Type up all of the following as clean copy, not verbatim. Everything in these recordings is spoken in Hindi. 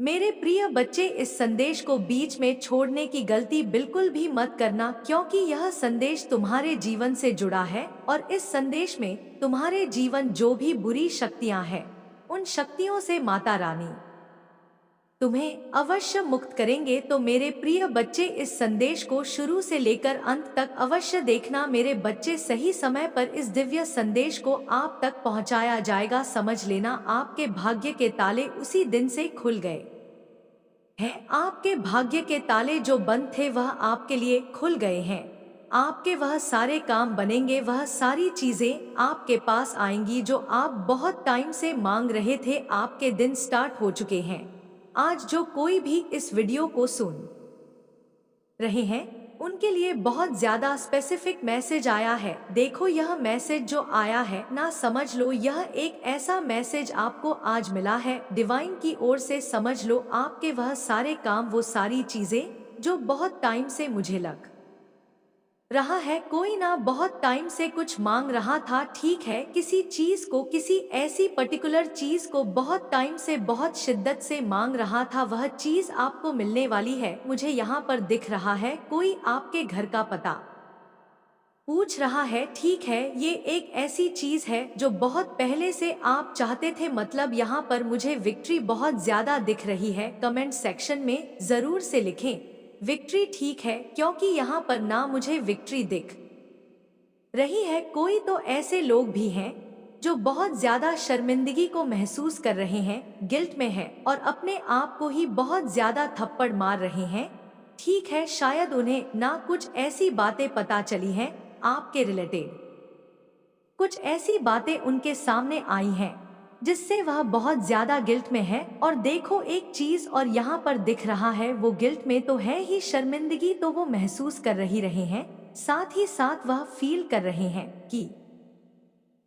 मेरे प्रिय बच्चे, इस संदेश को बीच में छोड़ने की गलती बिल्कुल भी मत करना, क्योंकि यह संदेश तुम्हारे जीवन से जुड़ा है और इस संदेश में तुम्हारे जीवन जो भी बुरी शक्तियां हैं, उन शक्तियों से माता रानी तुम्हें अवश्य मुक्त करेंगे। तो मेरे प्रिय बच्चे, इस संदेश को शुरू से लेकर अंत तक अवश्य देखना मेरे बच्चे। सही समय पर इस दिव्य संदेश को आप तक पहुंचाया जाएगा। समझ लेना, आपके भाग्य के ताले उसी दिन से खुल गए हैं। आपके भाग्य के ताले जो बंद थे वह आपके लिए खुल गए हैं। आपके वह सारे काम बनेंगे, वह सारी चीजें आपके पास आएंगी जो आप बहुत टाइम से मांग रहे थे। आपके दिन स्टार्ट हो चुके हैं। आज जो कोई भी इस वीडियो को सुन रहे हैं, उनके लिए बहुत ज्यादा स्पेसिफिक मैसेज आया है। देखो, यह मैसेज जो आया है ना, समझ लो यह एक ऐसा मैसेज आपको आज मिला है डिवाइन की ओर से। समझ लो, आपके वह सारे काम, वो सारी चीजें जो बहुत टाइम से मुझे लग रहा है कोई ना बहुत टाइम से कुछ मांग रहा था। ठीक है, किसी चीज को, किसी ऐसी पर्टिकुलर चीज को बहुत टाइम से, बहुत शिद्दत से मांग रहा था, वह चीज आपको मिलने वाली है। मुझे यहाँ पर दिख रहा है कोई आपके घर का पता पूछ रहा है। ठीक है, ये एक ऐसी चीज है जो बहुत पहले से आप चाहते थे। मतलब यहाँ पर मुझे विक्ट्री बहुत ज्यादा दिख रही है। कमेंट सेक्शन में जरूर से लिखें विक्ट्री। ठीक है, क्योंकि यहाँ पर ना मुझे विक्ट्री दिख रही है। कोई तो ऐसे लोग भी हैं जो बहुत ज्यादा शर्मिंदगी को महसूस कर रहे हैं, गिल्ट में है और अपने आप को ही बहुत ज्यादा थप्पड़ मार रहे हैं। ठीक है, शायद उन्हें ना कुछ ऐसी बातें पता चली हैं आपके रिलेटेड, कुछ ऐसी बातें उनके सामने आई हैं जिससे वह बहुत ज्यादा गिल्ट में है। और देखो एक चीज और यहाँ पर दिख रहा है, वो गिल्ट में तो है ही, शर्मिंदगी तो वो महसूस कर रहे हैं, साथ ही साथ वह फील कर रहे हैं कि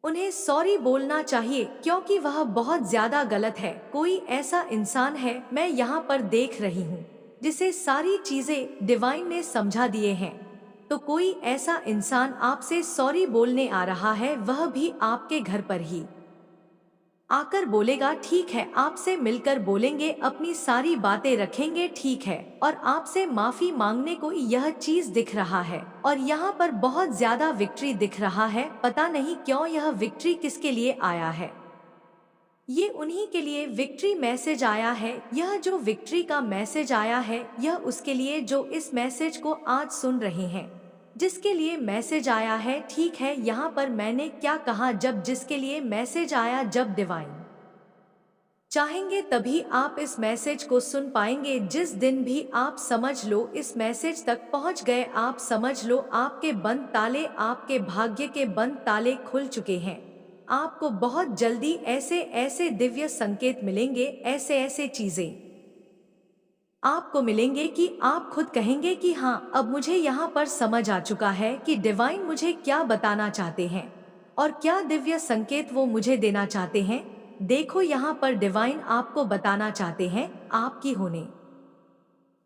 उन्हें सॉरी बोलना चाहिए, क्योंकि वह बहुत ज्यादा गलत है। कोई ऐसा इंसान है, मैं यहाँ पर देख रही हूँ, जिसे सारी चीजें डिवाइन ने समझा दिए हैं। तो कोई ऐसा इंसान आपसे सॉरी बोलने आ रहा है, वह भी आपके घर पर ही आकर बोलेगा। ठीक है, आपसे मिलकर बोलेंगे, अपनी सारी बातें रखेंगे। ठीक है, और आपसे माफी मांगने को यह चीज दिख रहा है। और यहाँ पर बहुत ज्यादा विक्ट्री दिख रहा है। पता नहीं क्यों यह विक्ट्री किसके लिए आया है, ये उन्हीं के लिए विक्ट्री मैसेज आया है। यह जो विक्ट्री का मैसेज आया है, यह उसके लिए जो इस मैसेज को आज सुन रहे हैं, जिसके लिए मैसेज आया है। ठीक है, यहाँ पर मैंने क्या कहा, जब जिसके लिए मैसेज आया, जब डिवाइन चाहेंगे तभी आप इस मैसेज को सुन पाएंगे। जिस दिन भी आप समझ लो इस मैसेज तक पहुंच गए, आप समझ लो आपके बंद ताले, आपके भाग्य के बंद ताले खुल चुके हैं। आपको बहुत जल्दी ऐसे ऐसे दिव्य संकेत मिलेंगे, ऐसे ऐसे चीजें आपको मिलेंगे कि आप खुद कहेंगे कि हाँ, अब मुझे यहाँ पर समझ आ चुका है कि डिवाइन मुझे क्या बताना चाहते हैं और क्या दिव्य संकेत वो मुझे देना चाहते हैं। देखो, यहाँ पर डिवाइन आपको बताना चाहते हैं आपकी होने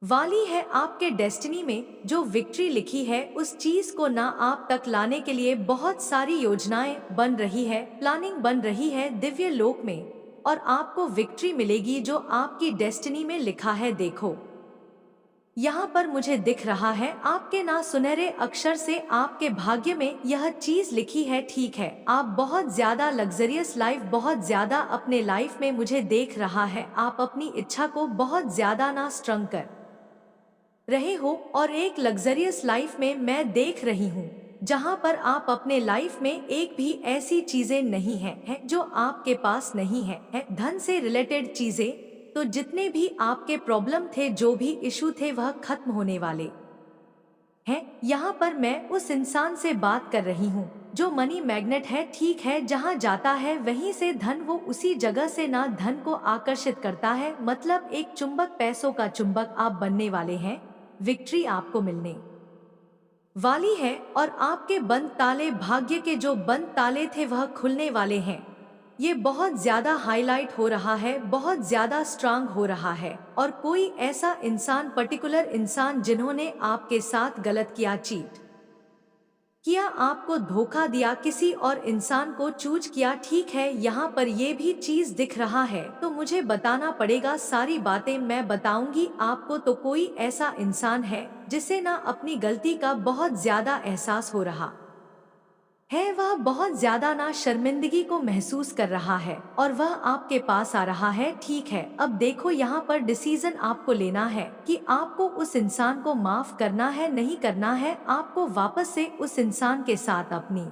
वाली है, आपके डेस्टिनी में जो विक्ट्री लिखी है, उस चीज को ना आप तक लाने के लिए बहुत सारी योजनाएं बन रही है, प्लानिंग बन रही है दिव्य लोक में, और आपको विक्ट्री मिलेगी जो आपकी डेस्टिनी में लिखा है। देखो, यहाँ पर मुझे दिख रहा है आपके ना सुनहरे अक्षर से आपके भाग्य में यह चीज लिखी है। ठीक है, आप बहुत ज्यादा लग्जरियस लाइफ, बहुत ज्यादा अपने लाइफ में मुझे देख रहा है, आप अपनी इच्छा को बहुत ज्यादा ना स्ट्रंग कर रहे हो, और एक लग्जरियस लाइफ में मैं देख रही हूँ जहाँ पर आप अपने लाइफ में एक भी ऐसी चीजें नहीं है जो आपके पास नहीं है धन से रिलेटेड चीजें। तो जितने भी आपके प्रॉब्लम थे, जो भी इशू थे, वह खत्म होने वाले हैं। यहाँ पर मैं उस इंसान से बात कर रही हूँ जो मनी मैग्नेट है। ठीक है, जहाँ जाता है वहीं से धन, वो उसी जगह से ना धन को आकर्षित करता है। मतलब एक चुंबक, पैसों का चुंबक आप बनने वाले हैं। विक्ट्री आपको मिलने वाली है और आपके बंद ताले, भाग्य के जो बंद ताले थे, वह खुलने वाले हैं। ये बहुत ज्यादा हाईलाइट हो रहा है, बहुत ज्यादा स्ट्रांग हो रहा है। और कोई ऐसा इंसान, पर्टिकुलर इंसान जिन्होंने आपके साथ गलत किया, चीट किया, आपको धोखा दिया, किसी और इंसान को चूज किया। ठीक है, यहाँ पर ये भी चीज दिख रहा है, तो मुझे बताना पड़ेगा। सारी बातें मैं बताऊंगी आपको। तो कोई ऐसा इंसान है जिसे ना अपनी गलती का बहुत ज्यादा एहसास हो रहा है, वह बहुत ज्यादा ना शर्मिंदगी को महसूस कर रहा है और वह आपके पास आ रहा है। ठीक है, अब देखो, यहाँ पर डिसीजन आपको लेना है कि आपको उस इंसान को माफ करना है, नहीं करना है। आपको वापस से उस इंसान के साथ अपनी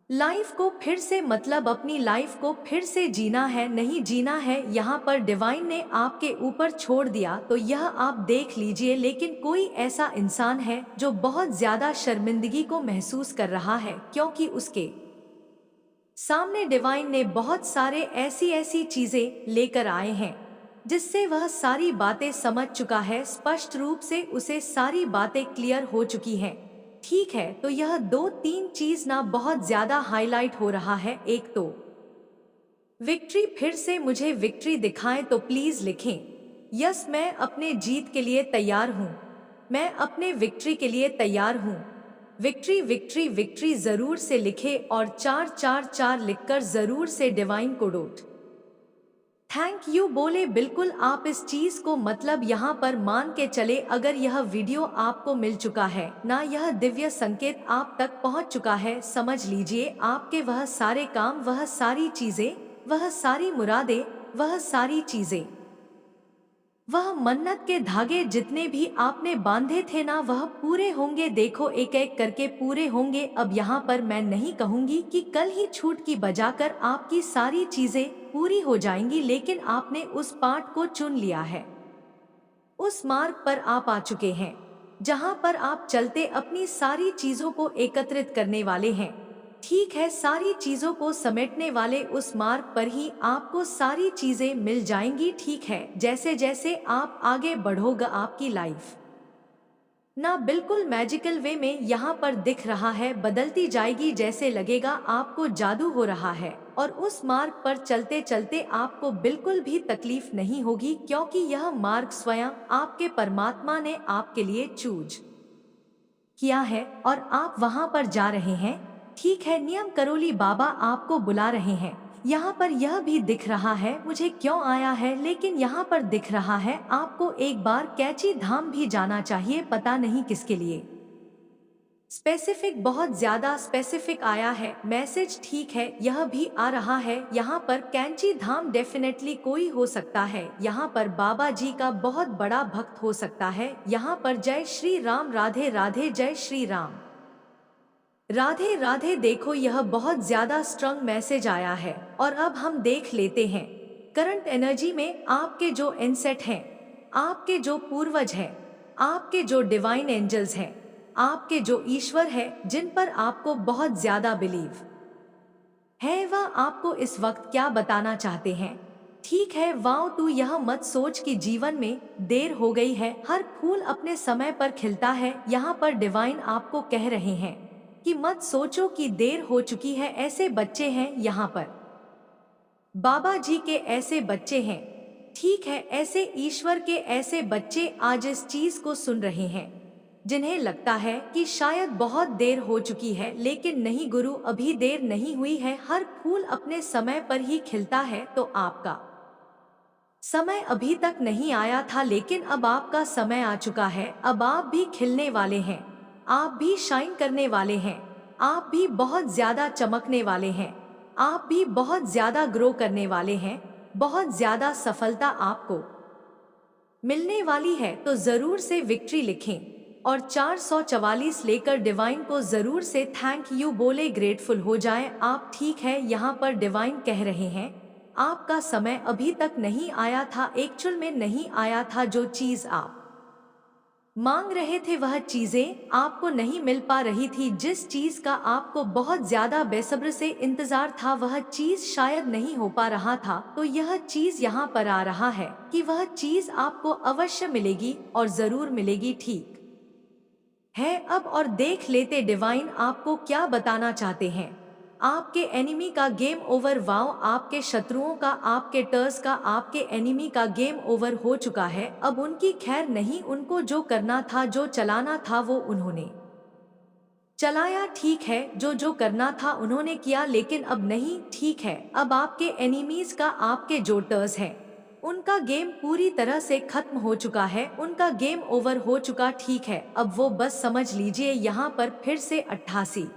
लाइफ को फिर से, मतलब अपनी लाइफ को फिर से जीना है, नहीं जीना है। यहाँ पर डिवाइन ने आपके ऊपर छोड़ दिया, तो यह आप देख लीजिए। लेकिन कोई ऐसा इंसान है जो बहुत ज्यादा शर्मिंदगी को महसूस कर रहा है, क्योंकि उसके सामने डिवाइन ने बहुत सारे ऐसी ऐसी चीजें लेकर आए हैं जिससे वह सारी बातें समझ चुका है। स्पष्ट रूप से उसे सारी बातें क्लियर हो चुकी हैं। ठीक है, तो यह दो तीन चीज ना बहुत ज्यादा हाईलाइट हो रहा है। एक तो विक्ट्री, फिर से मुझे विक्ट्री दिखाएं तो प्लीज लिखें यस, मैं अपने जीत के लिए तैयार हूँ, मैं अपने विक्ट्री के लिए तैयार हूँ। विक्ट्री विक्ट्री विक्ट्री जरूर से लिखे और 444 लिखकर जरूर से डिवाइन को डोट थैंक यू बोले। बिल्कुल, आप इस चीज को मतलब यहाँ पर मान के चले, अगर यह वीडियो आपको मिल चुका है ना, यह दिव्य संकेत आप तक पहुँच चुका है, समझ लीजिए आपके वह सारे काम, वह सारी चीजें, वह सारी मुरादें, वह सारी चीजें, वह मन्नत के धागे जितने भी आपने बांधे थे ना, वह पूरे होंगे। देखो, एक एक करके पूरे होंगे। अब यहाँ पर मैं नहीं कहूंगी कि कल ही छूट की बजाकर आपकी सारी चीजें पूरी हो जाएंगी, लेकिन आपने उस पाठ को चुन लिया है, उस मार्ग पर आप आ चुके हैं जहाँ पर आप चलते अपनी सारी चीजों को एकत्रित करने वाले हैं। ठीक है, सारी चीजों को समेटने वाले उस मार्ग पर ही आपको सारी चीजें मिल जाएंगी। ठीक है, जैसे जैसे आप आगे बढ़ोगे आपकी लाइफ ना बिल्कुल मैजिकल वे में यहाँ पर दिख रहा है, बदलती जाएगी। जैसे लगेगा आपको जादू हो रहा है और उस मार्ग पर चलते चलते आपको बिल्कुल भी तकलीफ नहीं होगी, क्योंकि यह मार्ग स्वयं आपके परमात्मा ने आपके लिए चूज किया है और आप वहां पर जा रहे हैं। ठीक है, नियम करोली बाबा आपको बुला रहे हैं। यहाँ पर यह भी दिख रहा है मुझे क्यों आया है, लेकिन यहाँ पर दिख रहा है आपको एक बार कैची धाम भी जाना चाहिए, पता नहीं किसके लिए। स्पेसिफिक, बहुत ज्यादा स्पेसिफिक आया है मैसेज। ठीक है, यह भी आ रहा है। यहाँ पर कैंची धाम डेफिनेटली कोई हो सकता है, यहाँ पर बाबा जी का बहुत बड़ा भक्त हो सकता है। यहाँ पर जय श्री राम, राधे राधे, जय श्री राम, राधे राधे। देखो, यह बहुत ज्यादा स्ट्रॉन्ग मैसेज आया है और अब हम देख लेते हैं करंट एनर्जी में आपके जो एनसेट हैं, आपके जो पूर्वज हैं, आपके जो डिवाइन एंजल्स हैं, आपके जो ईश्वर है जिन पर आपको बहुत ज्यादा बिलीव है, वह आपको इस वक्त क्या बताना चाहते हैं। ठीक है, वाओ, तू यह मत सोच कि जीवन में देर हो गई है, हर फूल अपने समय पर खिलता है। यहाँ पर डिवाइन आपको कह रहे हैं कि मत सोचो कि देर हो चुकी है। ऐसे बच्चे हैं यहाँ पर, बाबा जी के ऐसे बच्चे हैं। ठीक है, ऐसे ईश्वर के ऐसे बच्चे आज इस चीज को सुन रहे हैं जिन्हें लगता है कि शायद बहुत देर हो चुकी है, लेकिन नहीं गुरु, अभी देर नहीं हुई है, हर फूल अपने समय पर ही खिलता है। तो आपका समय अभी तक नहीं आया था, लेकिन अब आपका समय आ चुका है। अब आप भी खिलने वाले हैं, आप भी शाइन करने वाले हैं, आप भी बहुत ज्यादा चमकने वाले हैं, आप भी बहुत ज्यादा ग्रो करने वाले हैं, बहुत ज्यादा सफलता आपको मिलने वाली है। तो जरूर से विक्ट्री लिखें और 444 लेकर डिवाइन को जरूर से थैंक यू बोले, ग्रेटफुल हो जाएं आप। ठीक है, यहाँ पर डिवाइन कह रहे हैं आपका समय अभी तक नहीं आया था, एक्चुअल में नहीं आया था। जो चीज आप मांग रहे थे वह चीजें आपको नहीं मिल पा रही थी, जिस चीज का आपको बहुत ज्यादा बेसब्र से इंतजार था वह चीज शायद नहीं हो पा रहा था। तो यह चीज यहाँ पर आ रहा है कि वह चीज आपको अवश्य मिलेगी और जरूर मिलेगी। ठीक है, अब और देख लेते डिवाइन आपको क्या बताना चाहते हैं। आपके एनिमी का गेम ओवर। वाओ, आपके शत्रुओं का, आपके टर्स का, आपके एनिमी का गेम ओवर हो चुका है। अब उनकी खैर नहीं, उनको जो करना था, जो चलाना था, वो उन्होंने चलाया, ठीक है, जो जो करना था उन्होंने किया, लेकिन अब नहीं, ठीक है, अब आपके एनिमीज का, आपके जो टर्स हैं, उनका गेम पूरी तरह से खत्म हो चुका है, उनका गेम ओवर हो चुका, ठीक है, अब वो बस समझ लीजिए यहाँ पर फिर से 88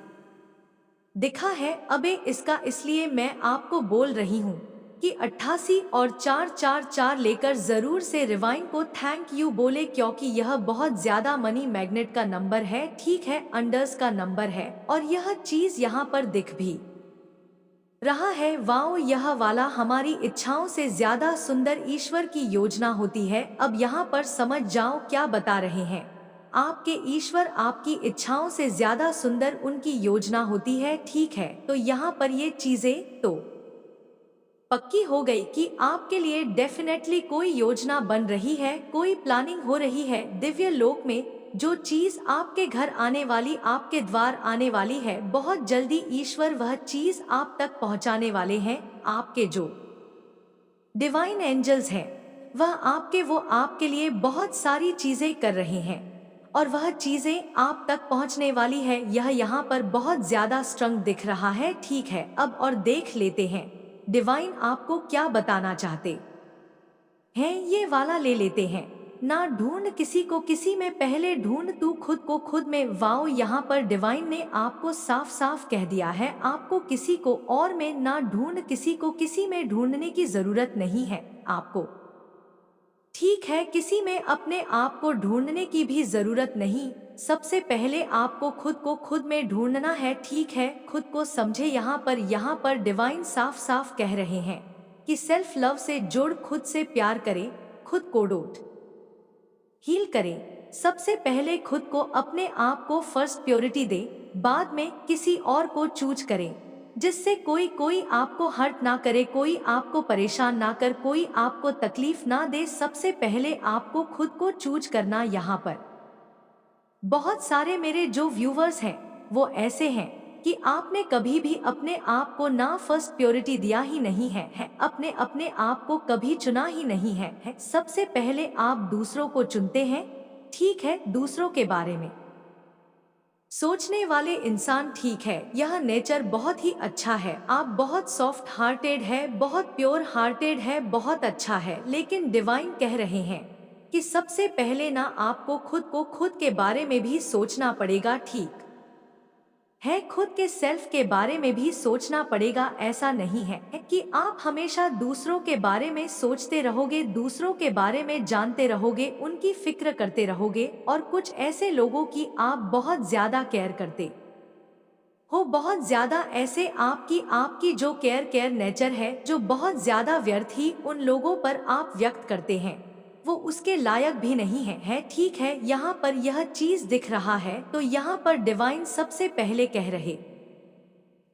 दिखा है। अबे इसका इसलिए मैं आपको बोल रही हूँ कि 88 और 444 लेकर जरूर से रिवाइन को थैंक यू बोले, क्योंकि यह बहुत ज्यादा मनी मैग्नेट का नंबर है, ठीक है, अंडर्स का नंबर है, और यह चीज यहाँ पर दिख भी रहा है। वाओ, यह वाला हमारी इच्छाओं से ज्यादा सुंदर ईश्वर की योजना होती है। अब यहाँ पर समझ जाओ क्या बता रहे हैं, आपके ईश्वर आपकी इच्छाओं से ज्यादा सुंदर उनकी योजना होती है, ठीक है। तो यहाँ पर ये चीजें तो पक्की हो गई कि आपके लिए डेफिनेटली कोई योजना बन रही है, कोई प्लानिंग हो रही है दिव्य लोक में। जो चीज आपके घर आने वाली, आपके द्वार आने वाली है, बहुत जल्दी ईश्वर वह चीज आप तक पहुंचाने वाले हैं। आपके जो डिवाइन एंजल्स हैं, वह वो आपके लिए बहुत सारी चीजें कर रहे हैं, और वह चीजें आप तक पहुंचने वाली है। यह यहाँ पर बहुत ज्यादा स्ट्रंग दिख रहा है, ठीक है। अब और देख लेते हैं डिवाइन आपको क्या बताना चाहते हैं, ये वाला ले लेते हैं। ना ढूंढ किसी को किसी में, पहले ढूंढ तू खुद को खुद में। वाओ, यहाँ पर डिवाइन ने आपको साफ साफ कह दिया है, आपको किसी को और में ना ढूंढ, किसी को किसी में ढूंढने की जरूरत नहीं है आपको, ठीक है, किसी में अपने आप को ढूंढने की भी जरूरत नहीं। सबसे पहले आपको खुद को खुद में ढूंढना है, ठीक है, खुद को समझे। यहाँ पर डिवाइन साफ साफ कह रहे हैं कि सेल्फ लव से जुड़, खुद से प्यार करें, खुद को डोट हील करें। सबसे पहले खुद को, अपने आप को फर्स्ट प्योरिटी दे, बाद में किसी और को चूज करें, जिससे कोई आपको हर्ट ना करे, कोई आपको परेशान ना कर, कोई आपको तकलीफ ना दे। सबसे पहले आपको खुद को चूज करना। यहाँ पर बहुत सारे मेरे जो व्यूवर्स हैं वो ऐसे हैं कि आपने कभी भी अपने आप को ना फर्स्ट प्योरिटी दिया ही नहीं है, अपने आप को कभी चुना ही नहीं है। सबसे पहले आप दूसरों को चुनते हैं, ठीक है, दूसरों के बारे में सोचने वाले इंसान, ठीक है, यह नेचर बहुत ही अच्छा है, आप बहुत सॉफ्ट हार्टेड है, बहुत प्योर हार्टेड है, बहुत अच्छा है। लेकिन डिवाइन कह रहे हैं कि सबसे पहले ना आपको खुद को खुद के बारे में भी सोचना पड़ेगा, ठीक है, खुद के सेल्फ के बारे में भी सोचना पड़ेगा। ऐसा नहीं है कि आप हमेशा दूसरों के बारे में सोचते रहोगे, दूसरों के बारे में जानते रहोगे, उनकी फिक्र करते रहोगे, और कुछ ऐसे लोगों की आप बहुत ज्यादा केयर करते हो, बहुत ज्यादा ऐसे आपकी जो केयर नेचर है, जो बहुत ज्यादा व्यर्थ ही उन लोगों पर आप व्यक्त करते हैं, वो उसके लायक भी नहीं है, ठीक है। यहाँ पर यह चीज दिख रहा है, तो यहाँ पर डिवाइन सबसे पहले कह रहे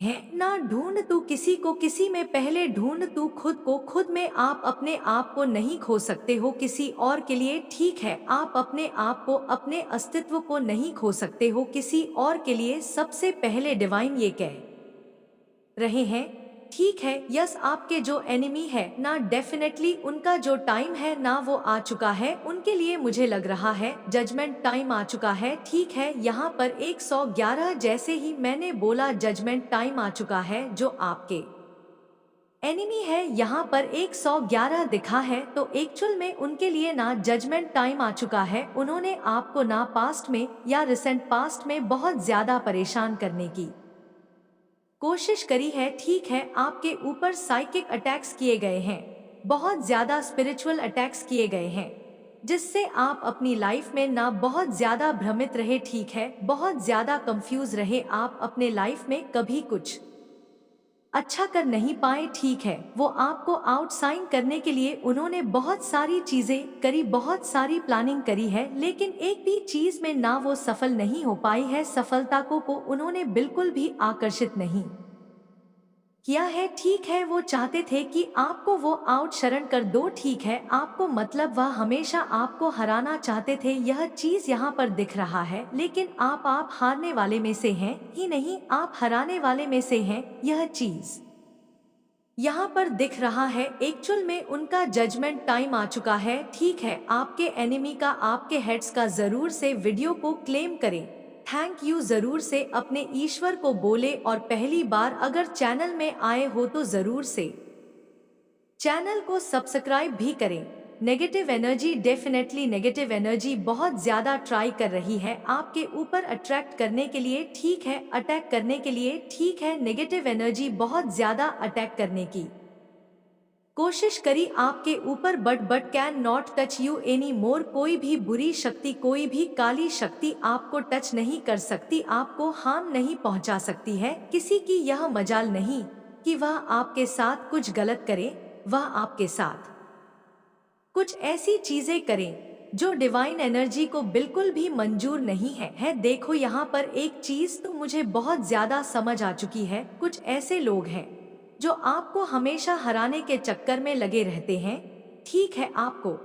हैं, ना ढूंढ तू किसी को किसी में, पहले ढूंढ तू खुद को खुद में। आप अपने आप को नहीं खो सकते हो किसी और के लिए, ठीक है, आप अपने आप को, अपने अस्तित्व को नहीं खो सकते हो किसी और के लिए। सबसे पहले डिवाइन ये कह रहे हैं, ठीक है, यस, आपके जो एनिमी है ना, डेफिनेटली उनका जो टाइम है ना वो आ चुका है, उनके लिए मुझे लग रहा है जजमेंट टाइम आ चुका है, ठीक है। यहाँ पर 111 जैसे ही मैंने बोला जजमेंट टाइम आ चुका है, जो आपके एनिमी है यहाँ पर 111 दिखा है, तो एक्चुअल में उनके लिए ना जजमेंट टाइम आ चुका है। उन्होंने आपको ना पास्ट में या रिसेंट पास्ट में बहुत ज्यादा परेशान करने की कोशिश करी है, ठीक है, आपके ऊपर साइकिक अटैक्स किए गए हैं, बहुत ज्यादा स्पिरिचुअल अटैक्स किए गए हैं, जिससे आप अपनी लाइफ में ना बहुत ज्यादा भ्रमित रहे, ठीक है, बहुत ज्यादा कंफ्यूज रहे, आप अपने लाइफ में कभी कुछ अच्छा कर नहीं पाए, ठीक है। वो आपको आउटसाइन करने के लिए उन्होंने बहुत सारी चीजें करी, बहुत सारी प्लानिंग करी है, लेकिन एक भी चीज में ना वो सफल नहीं हो पाई है, सफलता को उन्होंने बिल्कुल भी आकर्षित नहीं किया है, ठीक है। वो चाहते थे कि आपको वो आउट शरण कर दो, ठीक है, आपको मतलब वह हमेशा आपको हराना चाहते थे, यह चीज यहाँ पर दिख रहा है। लेकिन आप हारने वाले में से हैं ही नहीं, आप हराने वाले में से हैं, यह चीज यहाँ पर दिख रहा है। एक्चुअल में उनका जजमेंट टाइम आ चुका है, ठीक है। आपके एनिमी का, आपके हेड्स का जरूर से वीडियो को क्लेम करें। थैंक यू जरूर से अपने ईश्वर को बोले, और पहली बार अगर चैनल में आए हो तो जरूर से चैनल को सब्सक्राइब भी करें। Negative energy, definitely negative energy बहुत ज्यादा ट्राई कर रही है आपके ऊपर अट्रैक्ट करने के लिए, ठीक है, अटैक करने के लिए, ठीक है। नेगेटिव एनर्जी बहुत ज्यादा अटैक करने की कोशिश करी आपके ऊपर, but can not touch you any more. कोई भी बुरी शक्ति, कोई भी काली शक्ति आपको टच नहीं कर सकती, आपको हार्म नहीं पहुंचा सकती है। किसी की यह मजाल नहीं कि वह आपके साथ कुछ गलत करे, वह आपके साथ कुछ ऐसी चीजें करें जो डिवाइन एनर्जी को बिल्कुल भी मंजूर नहीं है। देखो यहाँ पर एक चीज तो मुझे बहुत ज्यादा समझ आ चुकी है। कुछ ऐसे लोग हैं जो आपको हमेशा हराने के चक्कर में लगे रहते हैं, ठीक है, आपको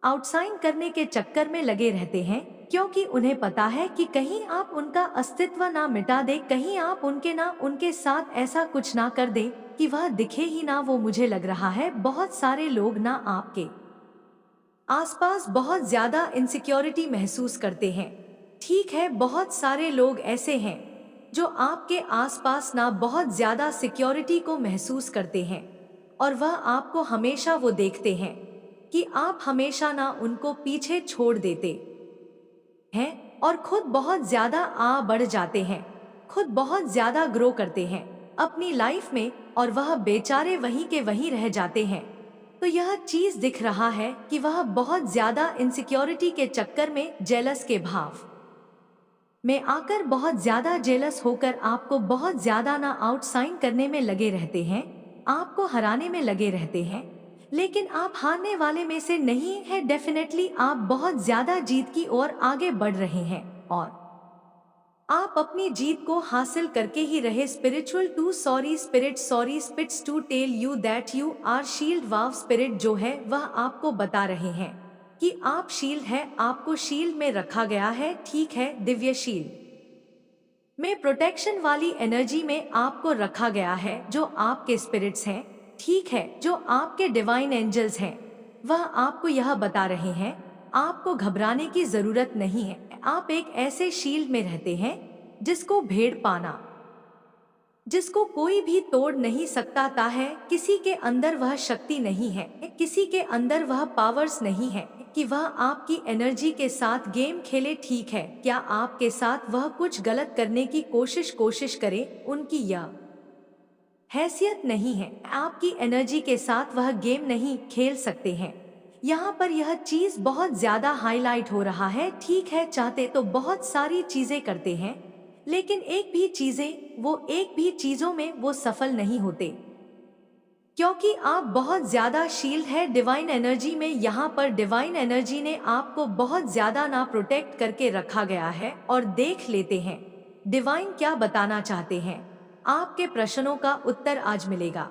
आउटसाइन करने के चक्कर में लगे रहते हैं, क्योंकि उन्हें पता है कि कहीं आप उनका अस्तित्व ना मिटा दे, कहीं आप उनके साथ ऐसा कुछ ना कर दे कि वह दिखे ही ना। वो मुझे लग रहा है बहुत सारे लोग ना आपके आसपास बहुत ज्यादा इनसिक्योरिटी महसूस करते हैं, ठीक है। बहुत सारे लोग ऐसे हैं जो आपके आसपास ना बहुत ज्यादा सिक्योरिटी को महसूस करते हैं, और वह आपको हमेशा वो देखते हैं कि आप हमेशा ना उनको पीछे छोड़ देते हैं, और खुद बहुत ज्यादा बढ़ जाते हैं, खुद बहुत ज्यादा ग्रो करते हैं अपनी लाइफ में, और वह बेचारे वहीं के वहीं रह जाते हैं। तो यह चीज दिख रहा है कि वह बहुत ज्यादा इनसिक्योरिटी के चक्कर में, जेलस के भाव में आकर, बहुत ज्यादा जेलस होकर आपको बहुत ज्यादा ना आउटसाइन करने में लगे रहते हैं, आपको हराने में लगे रहते हैं। लेकिन आप हारने वाले में से नहीं है, डेफिनेटली आप बहुत ज्यादा जीत की ओर आगे बढ़ रहे हैं, और आप अपनी जीत को हासिल करके ही रहे। Spiritual to sorry spirits to tell you that you are shield. Wow, spirit जो है वह आपको बता रहे हैं कि आप शील्ड है, आपको शील्ड में रखा गया है, ठीक है। दिव्य शील्ड में प्रोटेक्शन वाली एनर्जी में आपको रखा गया है। जो आपके स्पिरिट्स हैं, ठीक है, जो आपके डिवाइन एंजल्स हैं, वह आपको यह बता रहे हैं आपको घबराने की जरूरत नहीं है। आप एक ऐसे शील्ड में रहते हैं जिसको भेड़ पाना, जिसको कोई भी तोड़ नहीं सकता ता है। किसी के अंदर वह शक्ति नहीं है, किसी के अंदर वह पावर्स नहीं है कि वह आपकी एनर्जी के साथ गेम खेले, ठीक है। क्या आपके साथ वह कुछ गलत करने की कोशिश करे, उनकी यह हैसियत नहीं है। आपकी एनर्जी के साथ वह गेम नहीं खेल सकते हैं। यहाँ पर यह चीज बहुत ज्यादा हाईलाइट हो रहा है, ठीक है। चाहते तो बहुत सारी चीजें करते हैं, लेकिन एक भी चीजों में वो सफल नहीं होते, क्योंकि आप बहुत ज्यादा शील्ड है डिवाइन एनर्जी में। यहाँ पर डिवाइन एनर्जी ने आपको बहुत ज्यादा ना प्रोटेक्ट करके रखा गया है, और देख लेते हैं डिवाइन क्या बताना चाहते हैं। आपके प्रश्नों का उत्तर आज मिलेगा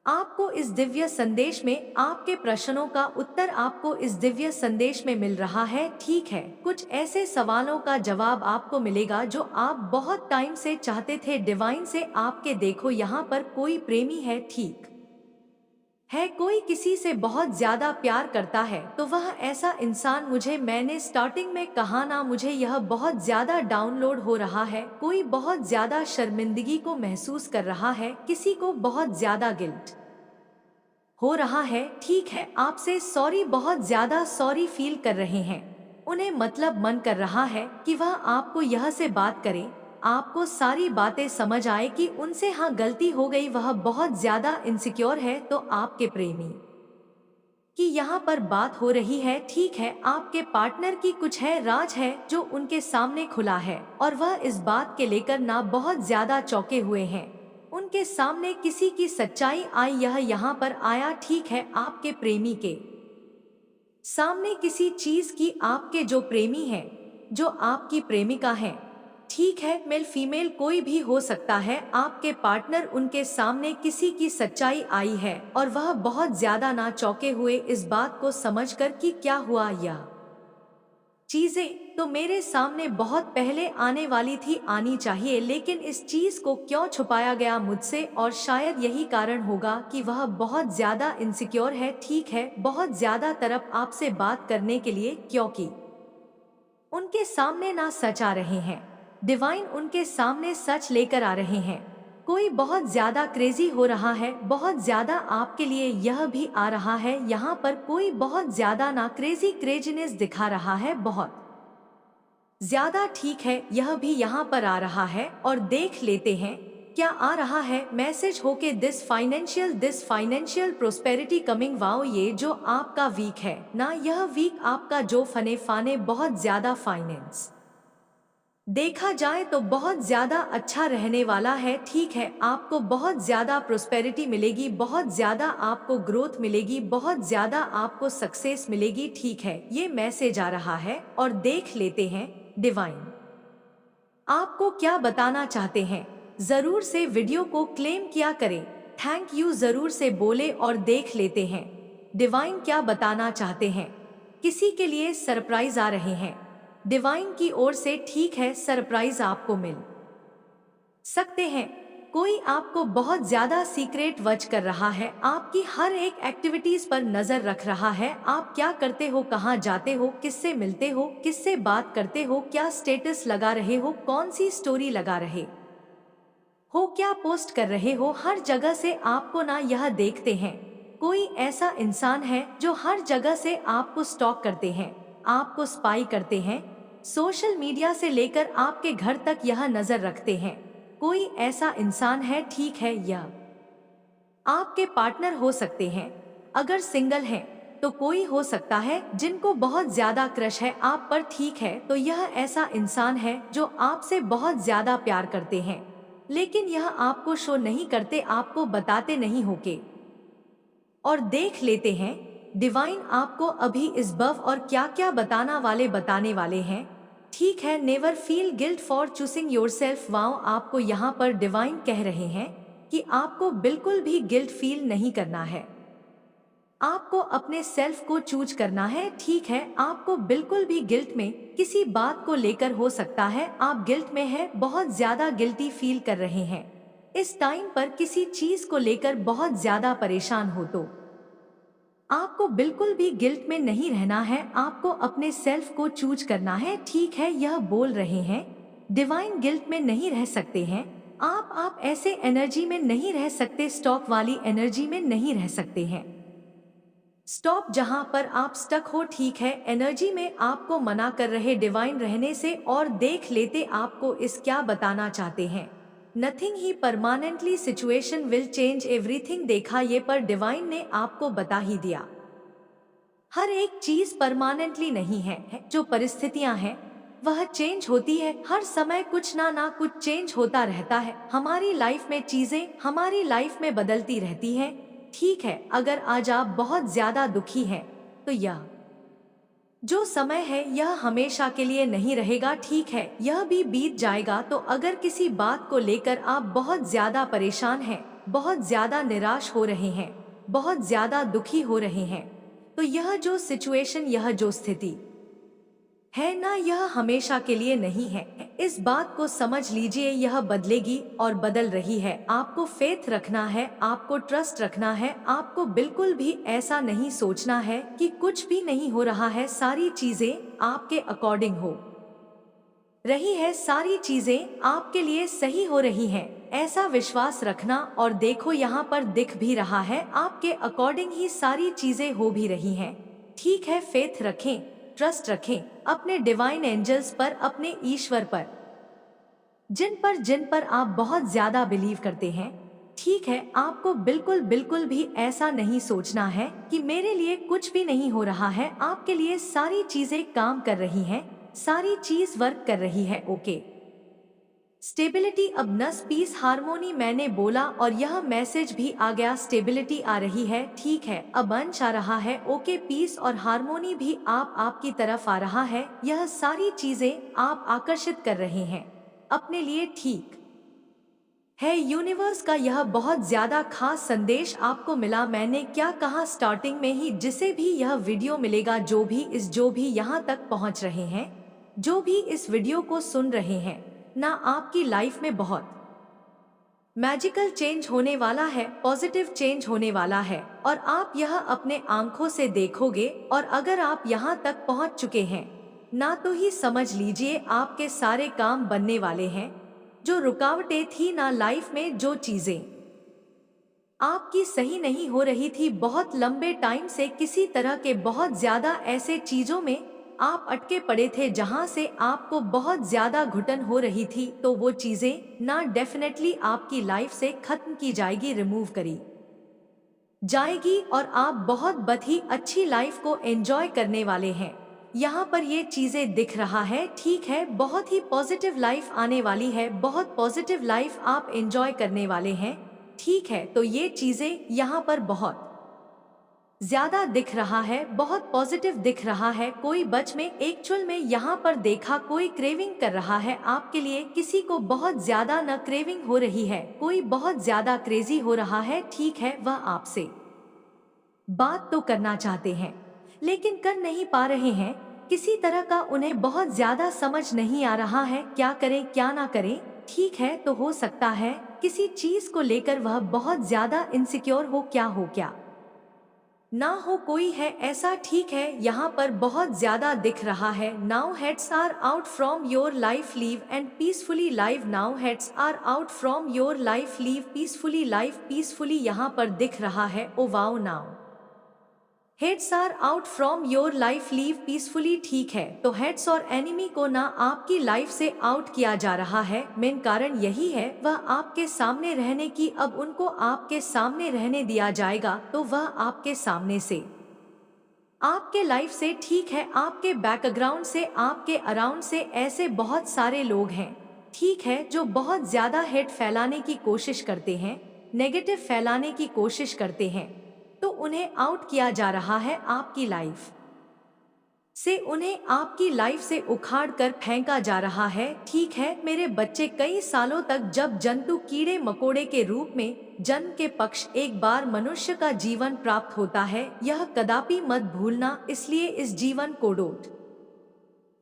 आपको इस दिव्य संदेश में। आपके प्रश्नों का उत्तर आपको इस दिव्य संदेश में मिल रहा है, ठीक है। कुछ ऐसे सवालों का जवाब आपको मिलेगा जो आप बहुत टाइम से चाहते थे डिवाइन से आपके। देखो यहाँ पर कोई प्रेमी है, ठीक है, कोई किसी से बहुत ज्यादा प्यार करता है, तो वह ऐसा इंसान, मैंने स्टार्टिंग में कहा ना, मुझे यह बहुत ज्यादा डाउनलोड हो रहा है। कोई बहुत ज्यादा शर्मिंदगी को महसूस कर रहा है, किसी को बहुत ज्यादा गिल्ट हो रहा है, ठीक है। आपसे सॉरी, बहुत ज्यादा सॉरी फील कर रहे हैं। उन्हें मतलब मन कर रहा है कि वह आपको यह से बात करे, आपको सारी बातें समझ आए कि उनसे हाँ गलती हो गई। वह बहुत ज्यादा इनसिक्योर है, तो आपके प्रेमी कि यहाँ पर बात हो रही है, ठीक है। आपके पार्टनर की कुछ है राज है जो उनके सामने खुला है, और वह इस बात के लेकर ना बहुत ज्यादा चौंके हुए हैं। उनके सामने किसी की सच्चाई आई, यह यहाँ पर आया, ठीक है। आपके प्रेमी के सामने किसी चीज की, आपके जो प्रेमी है, जो आपकी प्रेमिका है, ठीक है, मेल फीमेल कोई भी हो सकता है, आपके पार्टनर, उनके सामने किसी की सच्चाई आई है, और वह बहुत ज्यादा ना चौंके हुए इस बात को समझकर कि क्या हुआ। यह चीजें तो मेरे सामने बहुत पहले आने वाली थी, आनी चाहिए, लेकिन इस चीज को क्यों छुपाया गया मुझसे। और शायद यही कारण होगा कि वह बहुत ज्यादा इनसिक्योर है, ठीक है, बहुत ज्यादा तरफ आपसे बात करने के लिए, क्योंकि उनके सामने ना सच आ रहे हैं, डिवाइन उनके सामने सच लेकर आ रहे हैं। कोई बहुत ज्यादा क्रेजी हो रहा है, बहुत ज्यादा आपके लिए यह भी आ रहा है। यहाँ पर कोई बहुत ज्यादा ना क्रेजीनेस दिखा रहा है, बहुत ज्यादा, ठीक है, यह भी यहाँ पर आ रहा है। और देख लेते हैं क्या आ रहा है मैसेज होके। This financial prosperity coming. Wow, ये जो आपका वीक है ना, यह वीक आपका जो फने फाने बहुत ज्यादा फाइनेंस देखा जाए तो बहुत ज्यादा अच्छा रहने वाला है। ठीक है, आपको बहुत ज्यादा प्रोस्पेरिटी मिलेगी, बहुत ज्यादा आपको ग्रोथ मिलेगी, बहुत ज्यादा आपको सक्सेस मिलेगी। ठीक है, ये मैसेज आ रहा है। और देख लेते हैं डिवाइन आपको क्या बताना चाहते हैं। जरूर से वीडियो को क्लेम किया करें, थैंक यू जरूर से बोले। और देख लेते हैं डिवाइन क्या बताना चाहते हैं। किसी के लिए सरप्राइज आ रहे हैं डिवाइन की ओर से। ठीक है, सरप्राइज आपको मिल सकते हैं। कोई आपको बहुत ज्यादा सीक्रेट वॉच कर रहा है, आपकी हर एक एक्टिविटीज पर नजर रख रहा है। आप क्या करते हो, कहाँ जाते हो, किससे मिलते हो, किससे बात करते हो, क्या स्टेटस लगा रहे हो, कौन सी स्टोरी लगा रहे हो, क्या पोस्ट कर रहे हो, हर जगह से आपको ना यह देखते हैं। कोई ऐसा इंसान है जो हर जगह से आपको स्टॉक करते हैं, आपको स्पाई करते हैं। सोशल मीडिया से लेकर आपके घर तक यह नजर रखते हैं। कोई ऐसा इंसान है, ठीक है, यह आपके पार्टनर हो सकते हैं। अगर सिंगल हैं तो कोई हो सकता है जिनको बहुत ज्यादा क्रश है आप पर। ठीक है, तो यह ऐसा इंसान है जो आपसे बहुत ज्यादा प्यार करते हैं, लेकिन यह आपको शो नहीं करते, आपको बताते नहीं होके। और देख लेते हैं डिवाइन आपको अभी इस बव और क्या क्या बताने वाले हैं। ठीक है, never feel guilt for choosing yourself. Wow, आपको यहाँ पर डिवाइन कह रहे हैं कि आपको बिल्कुल भी गिल्ट फील नहीं करना है, आपको अपने सेल्फ को चूज करना है। ठीक है, आपको बिल्कुल भी गिल्ट में किसी बात को लेकर हो सकता है आप गिल्ट में है, बहुत ज्यादा गिल्टी फील कर रहे हैं इस टाइम पर, किसी चीज को लेकर बहुत ज्यादा परेशान हो तो आपको बिल्कुल भी गिल्ट में नहीं रहना है, आपको अपने सेल्फ को चूज करना है। ठीक है, यह बोल रहे हैं डिवाइन गिल्ट में नहीं रह सकते हैं आप ऐसे एनर्जी में नहीं रह सकते, स्टॉक वाली एनर्जी में नहीं रह सकते हैं। स्टॉप जहां पर आप स्टक हो। ठीक है, एनर्जी में आपको मना कर रहे डिवाइन रहने से। और देख लेते आपको इस क्या बताना चाहते हैं। Nothing he permanently, situation will change everything. देखा, ये पर डिवाइन ने आपको बता ही दिया हर एक चीज परमानेंटली नहीं है, जो परिस्थितियां हैं वह चेंज होती है। हर समय कुछ ना कुछ चेंज होता रहता है हमारी लाइफ में, चीजें हमारी लाइफ में बदलती रहती हैं। ठीक है, अगर आज आप बहुत ज्यादा दुखी हैं तो यह जो समय है यह हमेशा के लिए नहीं रहेगा। ठीक है, यह भी बीत जाएगा। तो अगर किसी बात को लेकर आप बहुत ज्यादा परेशान हैं, बहुत ज्यादा निराश हो रहे हैं, बहुत ज्यादा दुखी हो रहे हैं, तो यह जो सिचुएशन, यह जो स्थिति है ना, यह हमेशा के लिए नहीं है। इस बात को समझ लीजिए, यह बदलेगी और बदल रही है। आपको फेथ रखना है, आपको ट्रस्ट रखना है, आपको बिल्कुल भी ऐसा नहीं सोचना है कि कुछ भी नहीं हो रहा है। सारी चीजें आपके अकॉर्डिंग हो रही है, सारी चीजें आपके लिए सही हो रही हैं, ऐसा विश्वास रखना। और देखो, यहाँ पर दिख भी रहा है आपके अकॉर्डिंग ही सारी चीजें हो भी रही हैं। ठीक है, फेथ रखें, ट्रस्ट रखें अपने डिवाइन एंजल्स पर, अपने ईश्वर पर, जिन पर आप बहुत ज्यादा बिलीव करते हैं। ठीक है, आपको बिल्कुल भी ऐसा नहीं सोचना है कि मेरे लिए कुछ भी नहीं हो रहा है। आपके लिए सारी चीजें काम कर रही हैं, सारी चीज वर्क कर रही है। ओके, स्टेबिलिटी, अब नस, पीस, हार्मोनी मैंने बोला और यह मैसेज भी आ गया, स्टेबिलिटी आ रही है। ठीक है, अब अंश आ रहा है। ओके, पीस और हार्मोनी भी आपकी तरफ आ रहा है। यह सारी चीजें आप आकर्षित कर रहे हैं अपने लिए। ठीक है, यूनिवर्स का यह बहुत ज्यादा खास संदेश आपको मिला। मैंने क्या कहा स्टार्टिंग में ही, जिसे भी यह वीडियो मिलेगा, जो भी यहाँ तक पहुँच रहे हैं, जो भी इस वीडियो को सुन रहे हैं ना, आपकी लाइफ में बहुत मैजिकल चेंज होने वाला है, पॉजिटिव चेंज होने वाला है। और आप यह अपने आंखों से देखोगे। और अगर आप यहाँ तक पहुँच चुके हैं ना तो ही समझ लीजिए आपके सारे काम बनने वाले हैं। जो रुकावटें थी ना लाइफ में, जो चीजें आपकी सही नहीं हो रही थी बहुत लंबे टाइम से, किसी तरह के बहुत ज्यादा ऐसे चीजों में आप अटके पड़े थे जहां से आपको बहुत ज्यादा घुटन हो रही थी, तो वो चीजें ना डेफिनेटली आपकी लाइफ से खत्म की जाएगी, रिमूव करी जाएगी और आप बहुत ही अच्छी लाइफ को एंजॉय करने वाले हैं। यहाँ पर ये चीजें दिख रहा है, ठीक है, बहुत ही पॉजिटिव लाइफ आने वाली है, बहुत पॉजिटिव लाइफ आप एंजॉय करने वाले हैं, ठीक है। तो ये चीजें यहाँ पर बहुत ज्यादा दिख रहा है, बहुत पॉजिटिव दिख रहा है। कोई बच में एक्चुअल में यहाँ पर देखा कोई क्रेविंग कर रहा है आपके लिए, किसी को बहुत ज्यादा न क्रेविंग हो रही है, कोई बहुत ज्यादा क्रेजी हो रहा है, ठीक है, वह आपसे बात तो करना चाहते हैं लेकिन कर नहीं पा रहे हैं, किसी तरह का उन्हें बहुत ज्यादा समझ नहीं आ रहा है क्या करें क्या ना करें, ठीक है। तो हो सकता है किसी चीज को लेकर वह बहुत ज्यादा इनसिक्योर हो, क्या हो क्या ना हो, कोई है ऐसा, ठीक है। यहाँ पर बहुत ज्यादा दिख रहा है, now heads are out from your life, leave and peacefully live, now heads are out from your life, leave peacefully life, peacefully यहाँ पर दिख रहा है। Oh wow, now heads are out from your life, leave peacefully, ठीक है। तो हेड्स और एनिमी को ना आपकी लाइफ से आउट किया जा रहा है, मेन कारण यही है, वह आपके सामने रहने की, अब उनको आपके सामने रहने दिया जाएगा, तो वह आपके सामने से, आपके लाइफ से, ठीक है, आपके बैकग्राउंड से, आपके अराउंड से ऐसे बहुत सारे लोग हैं, ठीक है, जो बहुत ज्यादा हेट फैलाने की कोशिश करते हैं, नेगेटिव फैलाने की कोशिश करते हैं, तो उन्हें आउट किया जा रहा है आपकी लाइफ से, उन्हें आपकी लाइफ से उखाड़ कर फेंका जा रहा है, ठीक है। मेरे बच्चे, कई सालों तक जब जंतु कीड़े मकोड़े के रूप में जन्म के पक्ष एक बार मनुष्य का जीवन प्राप्त होता है, यह कदापि मत भूलना, इसलिए इस जीवन को डोट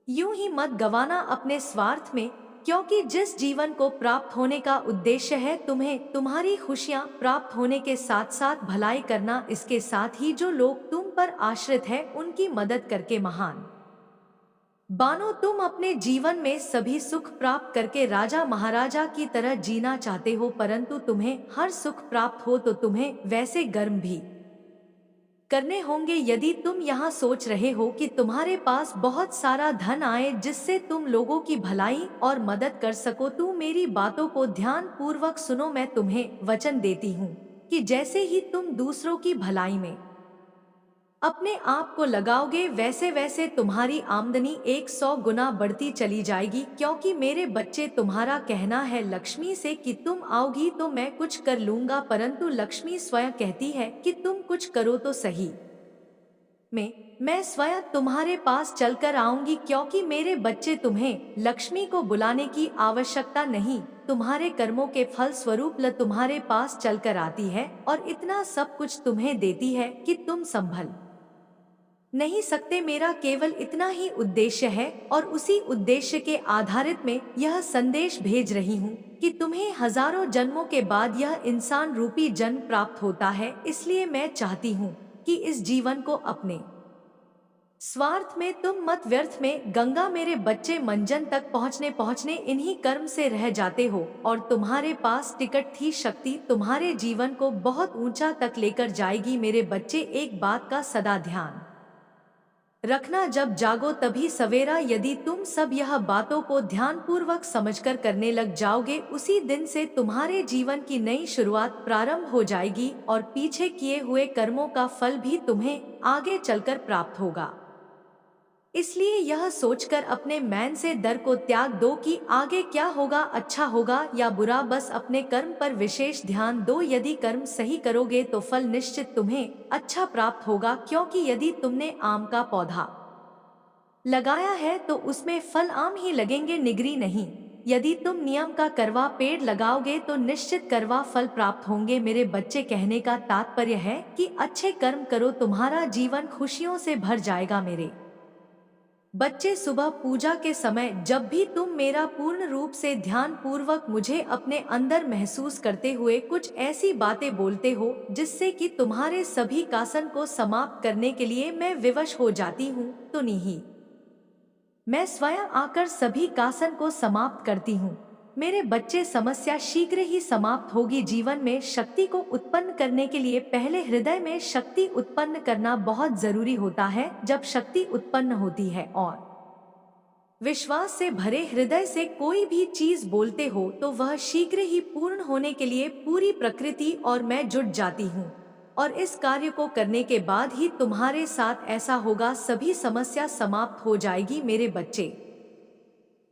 यूं ही मत गवाना अपने स्वार्थ में, क्योंकि जिस जीवन को प्राप्त होने का उद्देश्य है तुम्हें तुम्हारी खुशियां प्राप्त होने के साथ साथ भलाई करना, इसके साथ ही जो लोग तुम पर आश्रित है उनकी मदद करके महान बानो, तुम अपने जीवन में सभी सुख प्राप्त करके राजा महाराजा की तरह जीना चाहते हो, परंतु तुम्हें हर सुख प्राप्त हो तो तुम्हें वैसे कर्म भी करने होंगे। यदि तुम यहाँ सोच रहे हो कि तुम्हारे पास बहुत सारा धन आए जिससे तुम लोगों की भलाई और मदद कर सको, तो मेरी बातों को ध्यान पूर्वक सुनो, मैं तुम्हें वचन देती हूँ कि जैसे ही तुम दूसरों की भलाई में अपने आप को लगाओगे, वैसे वैसे तुम्हारी आमदनी 100 गुना बढ़ती चली जाएगी, क्योंकि मेरे बच्चे, तुम्हारा कहना है लक्ष्मी से कि तुम आओगी तो मैं कुछ कर लूंगा, परंतु लक्ष्मी स्वयं कहती है कि तुम कुछ करो तो सही मैं स्वयं तुम्हारे पास चलकर आऊंगी, क्योंकि मेरे बच्चे, तुम्हें लक्ष्मी को बुलाने की आवश्यकता नहीं, तुम्हारे कर्मों के फल स्वरूप तुम्हारे पास चलकर आती है और इतना सब कुछ तुम्हें देती है कि तुम संभल नहीं सकते। मेरा केवल इतना ही उद्देश्य है और उसी उद्देश्य के आधारित में यह संदेश भेज रही हूँ कि तुम्हें हजारों जन्मों के बाद यह इंसान रूपी जन्म प्राप्त होता है, इसलिए मैं चाहती हूँ कि इस जीवन को अपने स्वार्थ में तुम मत व्यर्थ में गंगा, मेरे बच्चे, मंजन तक पहुँचने इन्हीं कर्म से रह जाते हो और तुम्हारे पास टिकट थी, शक्ति तुम्हारे जीवन को बहुत ऊंचा तक लेकर जाएगी। मेरे बच्चे, एक बात का सदा ध्यान रखना, जब जागो तभी सवेरा, यदि तुम सब यह बातों को ध्यान पूर्वक समझकर करने लग जाओगे, उसी दिन से तुम्हारे जीवन की नई शुरुआत प्रारंभ हो जाएगी और पीछे किए हुए कर्मों का फल भी तुम्हें आगे चलकर प्राप्त होगा। इसलिए यह सोचकर अपने मैन से डर को त्याग दो कि आगे क्या होगा, अच्छा होगा या बुरा, बस अपने कर्म पर विशेष ध्यान दो। यदि कर्म सही करोगे तो फल निश्चित तुम्हें अच्छा प्राप्त होगा, क्योंकि यदि तुमने आम का पौधा लगाया है तो उसमें फल आम ही लगेंगे, निगरी नहीं। यदि तुम नियम का करवा पेड़ लगाओगे तो निश्चित करवा फल प्राप्त होंगे। मेरे बच्चे, कहने का तात्पर्य है कि अच्छे कर्म करो, तुम्हारा जीवन खुशियों से भर जाएगा। मेरे बच्चे, सुबह पूजा के समय जब भी तुम मेरा पूर्ण रूप से ध्यान पूर्वक मुझे अपने अंदर महसूस करते हुए कुछ ऐसी बातें बोलते हो जिससे कि तुम्हारे सभी कासन को समाप्त करने के लिए मैं विवश हो जाती हूँ, तो नहीं मैं स्वयं आकर सभी कासन को समाप्त करती हूँ। मेरे बच्चे, समस्या शीघ्र ही समाप्त होगी। जीवन में शक्ति को उत्पन्न करने के लिए पहले हृदय में शक्ति उत्पन्न करना बहुत जरूरी होता है। जब शक्ति उत्पन्न होती है और विश्वास से भरे हृदय से कोई भी चीज बोलते हो तो वह शीघ्र ही पूर्ण होने के लिए पूरी प्रकृति और मैं जुट जाती हूँ। और इस कार्य को करने के बाद ही तुम्हारे साथ ऐसा होगा, सभी समस्या समाप्त हो जाएगी। मेरे बच्चे,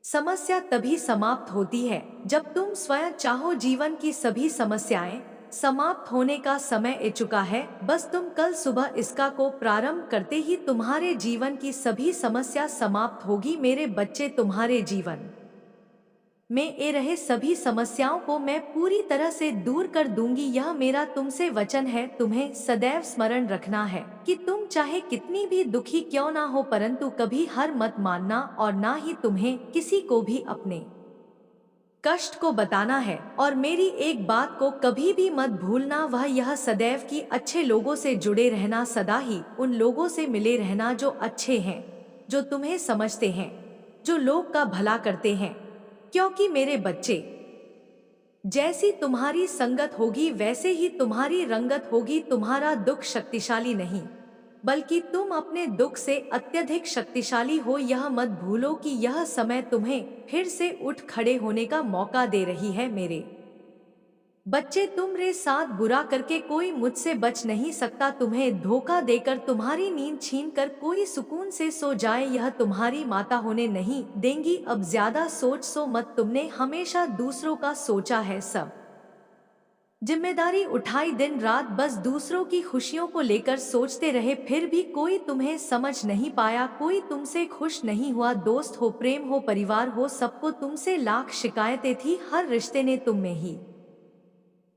समस्या तभी समाप्त होती है जब तुम स्वयं चाहो। जीवन की सभी समस्याएं समाप्त होने का समय आ चुका है। बस तुम कल सुबह इसका को प्रारंभ करते ही तुम्हारे जीवन की सभी समस्या समाप्त होगी। मेरे बच्चे, तुम्हारे जीवन में ए रहे सभी समस्याओं को मैं पूरी तरह से दूर कर दूंगी। यह मेरा तुमसे वचन है। तुम्हें सदैव स्मरण रखना है कि तुम चाहे कितनी भी दुखी क्यों ना हो, परंतु कभी हार मत मानना और ना ही तुम्हें किसी को भी अपने कष्ट को बताना है। और मेरी एक बात को कभी भी मत भूलना, वह यह सदैव कि अच्छे लोगों से जुड़े रहना। सदा ही उन लोगों से मिले रहना जो अच्छे हैं, जो तुम्हें समझते हैं, जो लोग का भला करते हैं। क्योंकि मेरे बच्चे, जैसी तुम्हारी संगत होगी वैसे ही तुम्हारी रंगत होगी। तुम्हारा दुख शक्तिशाली नहीं, बल्कि तुम अपने दुख से अत्यधिक शक्तिशाली हो। यह मत भूलो कि यह समय तुम्हें फिर से उठ खड़े होने का मौका दे रही है। मेरे बच्चे, तुमरे साथ बुरा करके कोई मुझसे बच नहीं सकता। तुम्हें धोखा देकर, तुम्हारी नींद छीनकर कोई सुकून से सो जाए, यह तुम्हारी माता होने नहीं देंगी। अब ज्यादा सोच सो मत। तुमने हमेशा दूसरों का सोचा है, सब जिम्मेदारी उठाई, दिन रात बस दूसरों की खुशियों को लेकर सोचते रहे, फिर भी कोई तुम्हें समझ नहीं पाया, कोई तुमसे खुश नहीं हुआ। दोस्त हो, प्रेम हो, परिवार हो, सबको तुमसे लाख शिकायतें थी। हर रिश्ते ने तुम में ही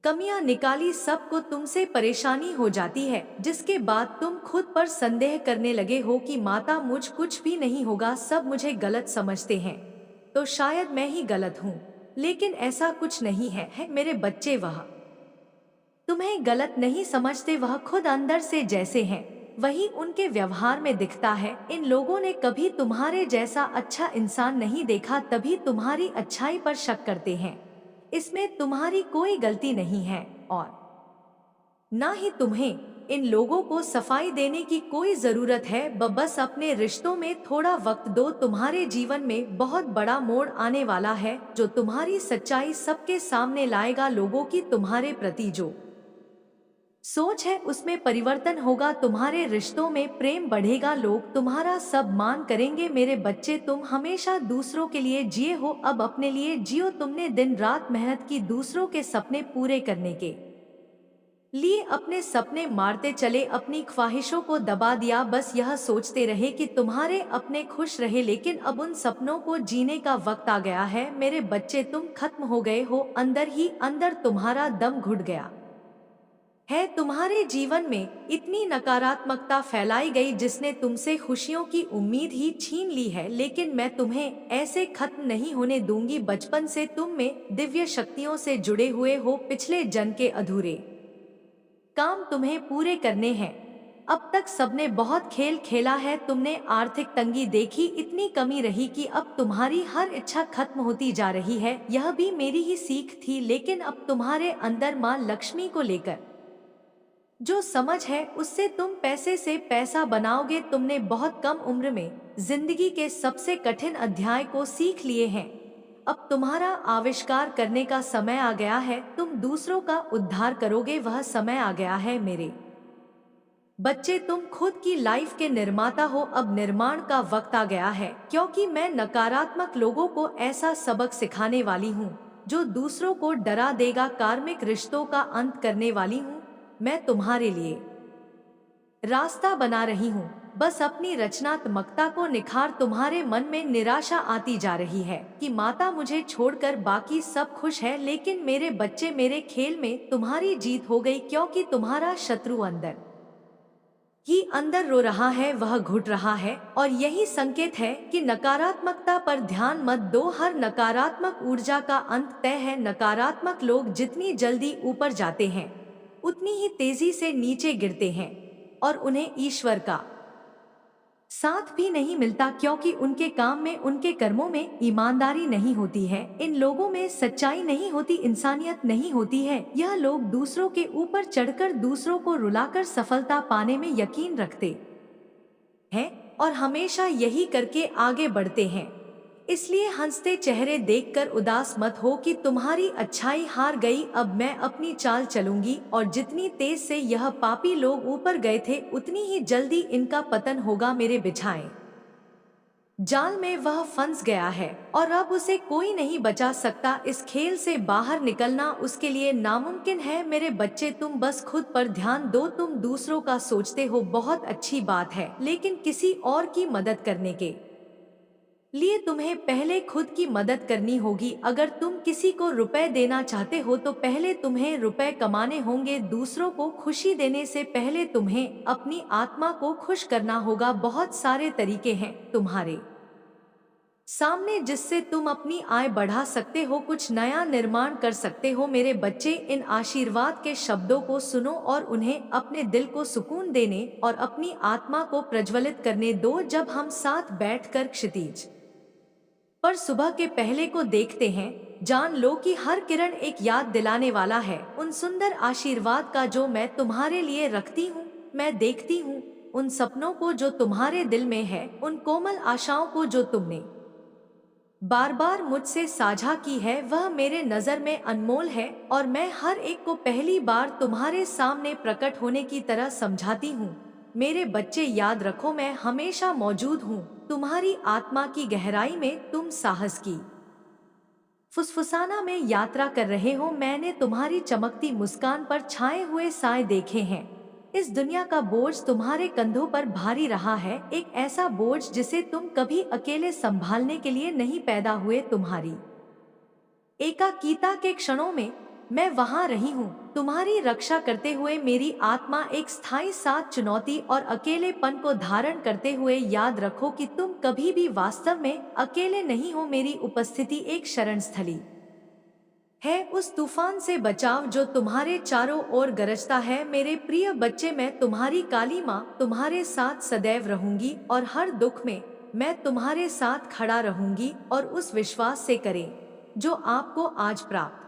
कमियां निकाली, सबको तुमसे परेशानी हो जाती है, जिसके बाद तुम खुद पर संदेह करने लगे हो कि माता मुझ कुछ भी नहीं होगा, सब मुझे गलत समझते हैं, तो शायद मैं ही गलत हूँ। लेकिन ऐसा कुछ नहीं है मेरे बच्चे, वह तुम्हें गलत नहीं समझते, वह खुद अंदर से जैसे हैं वही उनके व्यवहार में दिखता है। इन लोगों ने कभी तुम्हारे जैसा अच्छा इंसान नहीं देखा, तभी तुम्हारी अच्छाई पर शक करते हैं। इसमें तुम्हारी कोई गलती नहीं है और ना ही तुम्हें इन लोगों को सफाई देने की कोई जरूरत है। बस अपने रिश्तों में थोड़ा वक्त दो। तुम्हारे जीवन में बहुत बड़ा मोड़ आने वाला है जो तुम्हारी सच्चाई सबके सामने लाएगा। लोगों की तुम्हारे प्रति जो सोच है उसमें परिवर्तन होगा। तुम्हारे रिश्तों में प्रेम बढ़ेगा, लोग तुम्हारा सब मान करेंगे। मेरे बच्चे, तुम हमेशा दूसरों के लिए जिए हो, अब अपने लिए जियो। तुमने दिन रात मेहनत की दूसरों के सपने पूरे करने के लिए, अपने सपने मारते चले, अपनी ख्वाहिशों को दबा दिया, बस यह सोचते रहे कि तुम्हारे अपने खुश रहे। लेकिन अब उन सपनों को जीने का वक्त आ गया है। मेरे बच्चे, तुम खत्म हो गए हो, अंदर ही अंदर तुम्हारा दम घुट गया है। तुम्हारे जीवन में इतनी नकारात्मकता फैलाई गई जिसने तुमसे खुशियों की उम्मीद ही छीन ली है। लेकिन मैं तुम्हें ऐसे खत्म नहीं होने दूंगी। बचपन से तुम में दिव्य शक्तियों से जुड़े हुए हो, पिछले जन्म के अधूरे काम तुम्हें पूरे करने हैं। अब तक सबने बहुत खेल खेला है, तुमने आर्थिक तंगी देखी, इतनी कमी रही कि अब तुम्हारी हर इच्छा खत्म होती जा रही है। यह भी मेरी ही सीख थी, लेकिन अब तुम्हारे अंदर माँ लक्ष्मी को लेकर जो समझ है उससे तुम पैसे से पैसा बनाओगे। तुमने बहुत कम उम्र में जिंदगी के सबसे कठिन अध्याय को सीख लिए हैं। अब तुम्हारा आविष्कार करने का समय आ गया है। तुम दूसरों का उद्धार करोगे, वह समय आ गया है। मेरे बच्चे, तुम खुद की लाइफ के निर्माता हो, अब निर्माण का वक्त आ गया है। क्योंकि मैं नकारात्मक लोगों को ऐसा सबक सिखाने वाली हूँ जो दूसरों को डरा देगा। कार्मिक रिश्तों का अंत करने वाली हूँ। मैं तुम्हारे लिए रास्ता बना रही हूँ। बस अपनी रचनात्मकता को निखार। तुम्हारे मन में निराशा आती जा रही है कि माता मुझे छोड़कर बाकी सब खुश है, लेकिन मेरे बच्चे, मेरे खेल में तुम्हारी जीत हो गई। क्योंकि तुम्हारा शत्रु अंदर ही अंदर रो रहा है, वह घुट रहा है, और यही संकेत है कि नकारात्मकता पर ध्यान मत दो। हर नकारात्मक ऊर्जा का अंत तय है। नकारात्मक लोग जितनी जल्दी ऊपर जाते हैं उतनी ही तेजी से नीचे गिरते हैं और उन्हें ईश्वर का साथ भी नहीं मिलता, क्योंकि उनके काम में, उनके कर्मों में ईमानदारी नहीं होती है। इन लोगों में सच्चाई नहीं होती, इंसानियत नहीं होती है। यह लोग दूसरों के ऊपर चढ़कर दूसरों को रुलाकर सफलता पाने में यकीन रखते हैं और हमेशा यही करके आगे बढ़ते हैं। इसलिए हंसते चेहरे देखकर उदास मत हो कि तुम्हारी अच्छाई हार गई। अब मैं अपनी चाल चलूंगी और जितनी तेज से यह पापी लोग ऊपर गए थे, उतनी ही जल्दी इनका पतन होगा। मेरे बिछाए जाल में वह फंस गया है और अब उसे कोई नहीं बचा सकता। इस खेल से बाहर निकलना उसके लिए नामुमकिन है। मेरे बच्चे, तुम बस खुद पर ध्यान दो। तुम दूसरों का सोचते हो, बहुत अच्छी बात है, लेकिन किसी और की मदद करने के लिए तुम्हें पहले खुद की मदद करनी होगी। अगर तुम किसी को रुपए देना चाहते हो तो पहले तुम्हें रुपए कमाने होंगे। दूसरों को खुशी देने से पहले तुम्हें अपनी आत्मा को खुश करना होगा। बहुत सारे तरीके हैं तुम्हारे सामने जिससे तुम अपनी आय बढ़ा सकते हो, कुछ नया निर्माण कर सकते हो। मेरे बच्चे, इन आशीर्वाद के शब्दों को सुनो और उन्हें अपने दिल को सुकून देने और अपनी आत्मा को प्रज्वलित करने दो। जब हम साथ बैठकर क्षितिज पर सुबह के पहले को देखते हैं, जान लो कि हर किरण एक याद दिलाने वाला है उन सुंदर आशीर्वाद का जो मैं तुम्हारे लिए रखती हूँ। मैं देखती हूँ उन सपनों को जो तुम्हारे दिल में है, उन कोमल आशाओं को जो तुमने बार बार मुझसे साझा की है। वह मेरे नजर में अनमोल है और मैं हर एक को पहली बार तुम्हारे सामने प्रकट होने की तरह समझाती हूँ। मेरे बच्चे, याद रखो, मैं हमेशा मौजूद हूँ। तुम्हारी आत्मा की गहराई में तुम साहस की फुसफुसाना में यात्रा कर रहे हो। मैंने तुम्हारी चमकती मुस्कान पर छाए हुए साए देखे हैं। इस दुनिया का बोझ तुम्हारे कंधों पर भारी रहा है, एक ऐसा बोझ जिसे तुम कभी अकेले संभालने के लिए नहीं पैदा हुए। तुम्हारी एकाकीता के क्षणों में मैं वहां रही हूँ, तुम्हारी रक्षा करते हुए। मेरी आत्मा एक स्थायी साथ चुनौती और अकेलेपन को धारण करते हुए। याद रखो कि तुम कभी भी वास्तव में अकेले नहीं हो। मेरी उपस्थिति एक शरण स्थली है उस तूफान से बचाव जो तुम्हारे चारों ओर गरजता है। मेरे प्रिय बच्चे, मैं तुम्हारी काली माँ तुम्हारे साथ सदैव रहूंगी और हर दुख में मैं तुम्हारे साथ खड़ा रहूंगी। और उस विश्वास से करें जो आपको आज प्राप्त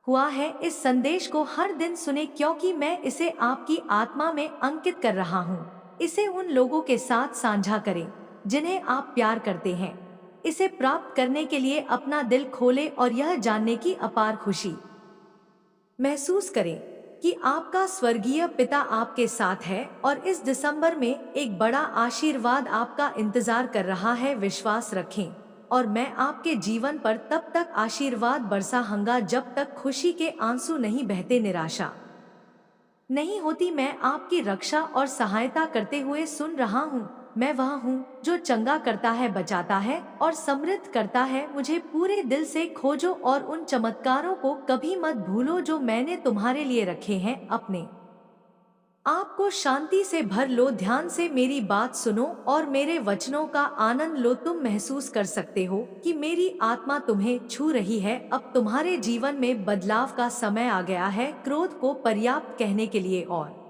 हुआ है। इस संदेश को हर दिन सुने, क्योंकि मैं इसे आपकी आत्मा में अंकित कर रहा हूँ। इसे उन लोगों के साथ साझा करें जिन्हें आप प्यार करते हैं। इसे प्राप्त करने के लिए अपना दिल खोलें और यह जानने की अपार खुशी महसूस करें कि आपका स्वर्गीय पिता आपके साथ है और इस दिसंबर में एक बड़ा आशीर्वाद आपका इंतजार कर रहा है। विश्वास रखें और मैं आपके जीवन पर तब तक आशीर्वाद बरसाऊंगा जब तक खुशी के आंसू नहीं बहते, निराशा नहीं होती। मैं आपकी रक्षा और सहायता करते हुए सुन रहा हूँ। मैं वह हूँ जो चंगा करता है, बचाता है और समृद्ध करता है। मुझे पूरे दिल से खोजो और उन चमत्कारों को कभी मत भूलो जो मैंने तुम्हारे लिए रखे हैं। अपने आपको शांति से भर लो, ध्यान से मेरी बात सुनो और मेरे वचनों का आनंद लो। तुम महसूस कर सकते हो कि मेरी आत्मा तुम्हें छू रही है। अब तुम्हारे जीवन में बदलाव का समय आ गया है। क्रोध को पर्याप्त कहने के लिए और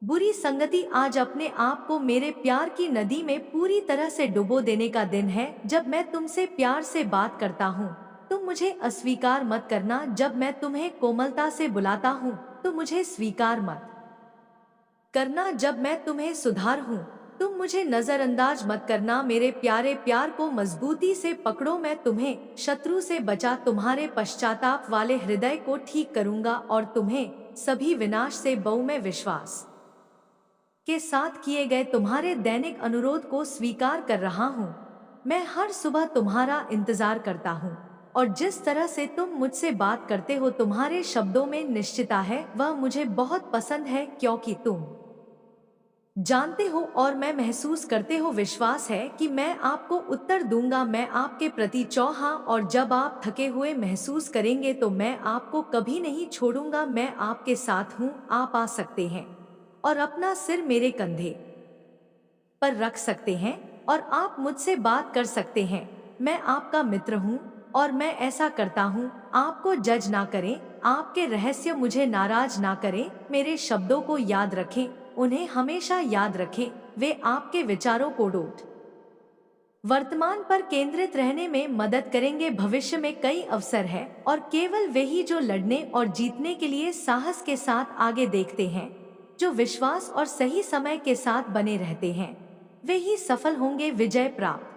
बुरी संगति, आज अपने आप को मेरे प्यार की नदी में पूरी तरह से डुबो देने का दिन है। जब मैं तुमसे प्यार से बात करता हूँ, तुम मुझे अस्वीकार मत करना। जब मैं तुम्हें कोमलता से बुलाता हूँ, तो मुझे स्वीकार मत करना। जब मैं तुम्हें सुधार हूँ, तुम मुझे नजरअंदाज मत करना। मेरे प्यारे, प्यार को मजबूती से पकड़ो। मैं तुम्हें शत्रु से बचा तुम्हारे पश्चाताप वाले हृदय को ठीक करूंगा और तुम्हें सभी विनाश से बऊ। मैं विश्वास के साथ किए गए तुम्हारे दैनिक अनुरोध को स्वीकार कर रहा हूँ। मैं हर सुबह तुम्हारा इंतजार करता हूँ और जिस तरह से तुम मुझसे बात करते हो, तुम्हारे शब्दों में निश्चितता है, वह मुझे बहुत पसंद है, क्योंकि तुम जानते हो और मैं महसूस करते हो। विश्वास है कि मैं आपको उत्तर दूंगा। मैं आपके प्रति चौहा और जब आप थके हुए महसूस करेंगे तो मैं आपको कभी नहीं छोड़ूंगा। मैं आपके साथ हूँ। आप आ सकते हैं और अपना सिर मेरे कंधे पर रख सकते हैं और आप मुझसे बात कर सकते हैं। मैं आपका मित्र हूँ और मैं ऐसा करता हूँ। आपको जज ना करें, आपके रहस्य मुझे नाराज ना करें। मेरे शब्दों को याद रखें, उन्हें हमेशा याद रखें, वे आपके विचारों को वर्तमान पर केंद्रित रहने में मदद करेंगे। भविष्य में कई अवसर है और केवल वे ही जो लड़ने और जीतने के लिए साहस के साथ आगे देखते हैं, जो विश्वास और सही समय के साथ बने रहते हैं, वे ही सफल होंगे, विजय प्राप्त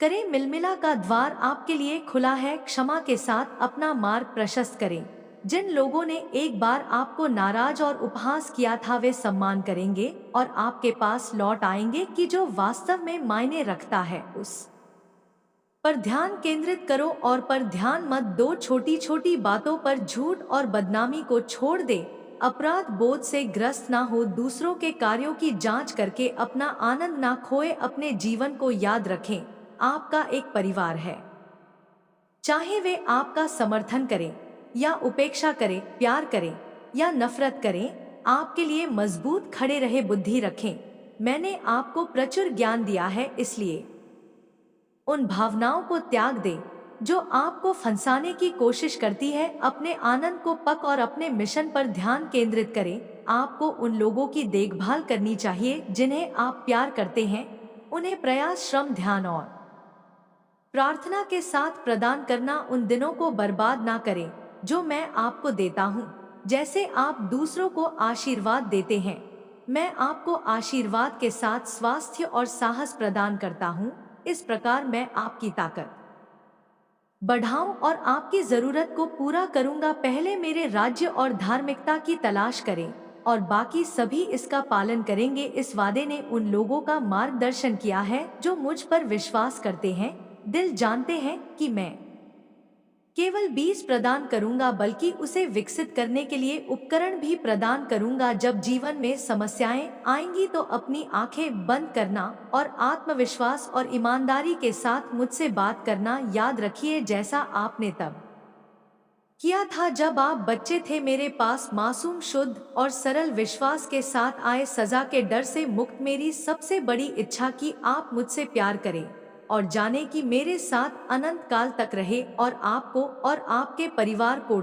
करें। मिलमिला का द्वार आपके लिए खुला है। क्षमा के साथ अपना मार्ग प्रशस्त करें। जिन लोगों ने एक बार आपको नाराज और उपहास किया था, वे सम्मान करेंगे और आपके पास लौट आएंगे कि जो वास्तव में मायने रखता है उस पर ध्यान केंद्रित करो और पर ध्यान मत दो। छोटी छोटी बातों पर झूठ और बदनामी को छोड़ दे। अपराध बोध से ग्रस्त ना हो। दूसरों के कार्यों की जांच करके अपना आनंद ना खोए। अपने जीवन को याद रखें, आपका एक परिवार है। चाहे वे आपका समर्थन करें या उपेक्षा करें, प्यार करें या नफरत करें, आपके लिए मजबूत खड़े रहे। बुद्धि रखें, मैंने आपको प्रचुर ज्ञान दिया है, इसलिए उन भावनाओं को त्याग दें जो आपको फंसाने की कोशिश करती है। अपने आनंद को पक और अपने मिशन पर ध्यान केंद्रित करें। आपको उन लोगों की देखभाल करनी चाहिए जिन्हें आप प्यार करते हैं। उन्हें प्रयास, श्रम, ध्यान और प्रार्थना के साथ प्रदान करना। उन दिनों को बर्बाद ना करें जो मैं आपको देता हूँ। जैसे आप दूसरों को आशीर्वाद देते हैं, मैं आपको आशीर्वाद के साथ स्वास्थ्य और साहस प्रदान करता हूँ। इस प्रकार मैं आपकी ताकत बढ़ाऊं और आपकी जरूरत को पूरा करूंगा। पहले मेरे राज्य और धार्मिकता की तलाश करें और बाकी सभी इसका पालन करेंगे। इस वादे ने उन लोगों का मार्गदर्शन किया है जो मुझ पर विश्वास करते हैं। दिल जानते हैं कि मैं केवल बीज प्रदान करूंगा, बल्कि उसे विकसित करने के लिए उपकरण भी प्रदान करूंगा। जब जीवन में समस्याएं आएंगी तो अपनी आंखें बंद करना और आत्मविश्वास और ईमानदारी के साथ मुझसे बात करना याद रखिए, जैसा आपने तब किया था जब आप बच्चे थे। मेरे पास मासूम, शुद्ध और सरल विश्वास के साथ आए। सजा के डर से मुक्त मेरी सबसे बड़ी इच्छा कि आप मुझसे प्यार करें और जाने कि मेरे साथ अनंत काल तक रहे और आपको और आपके परिवार को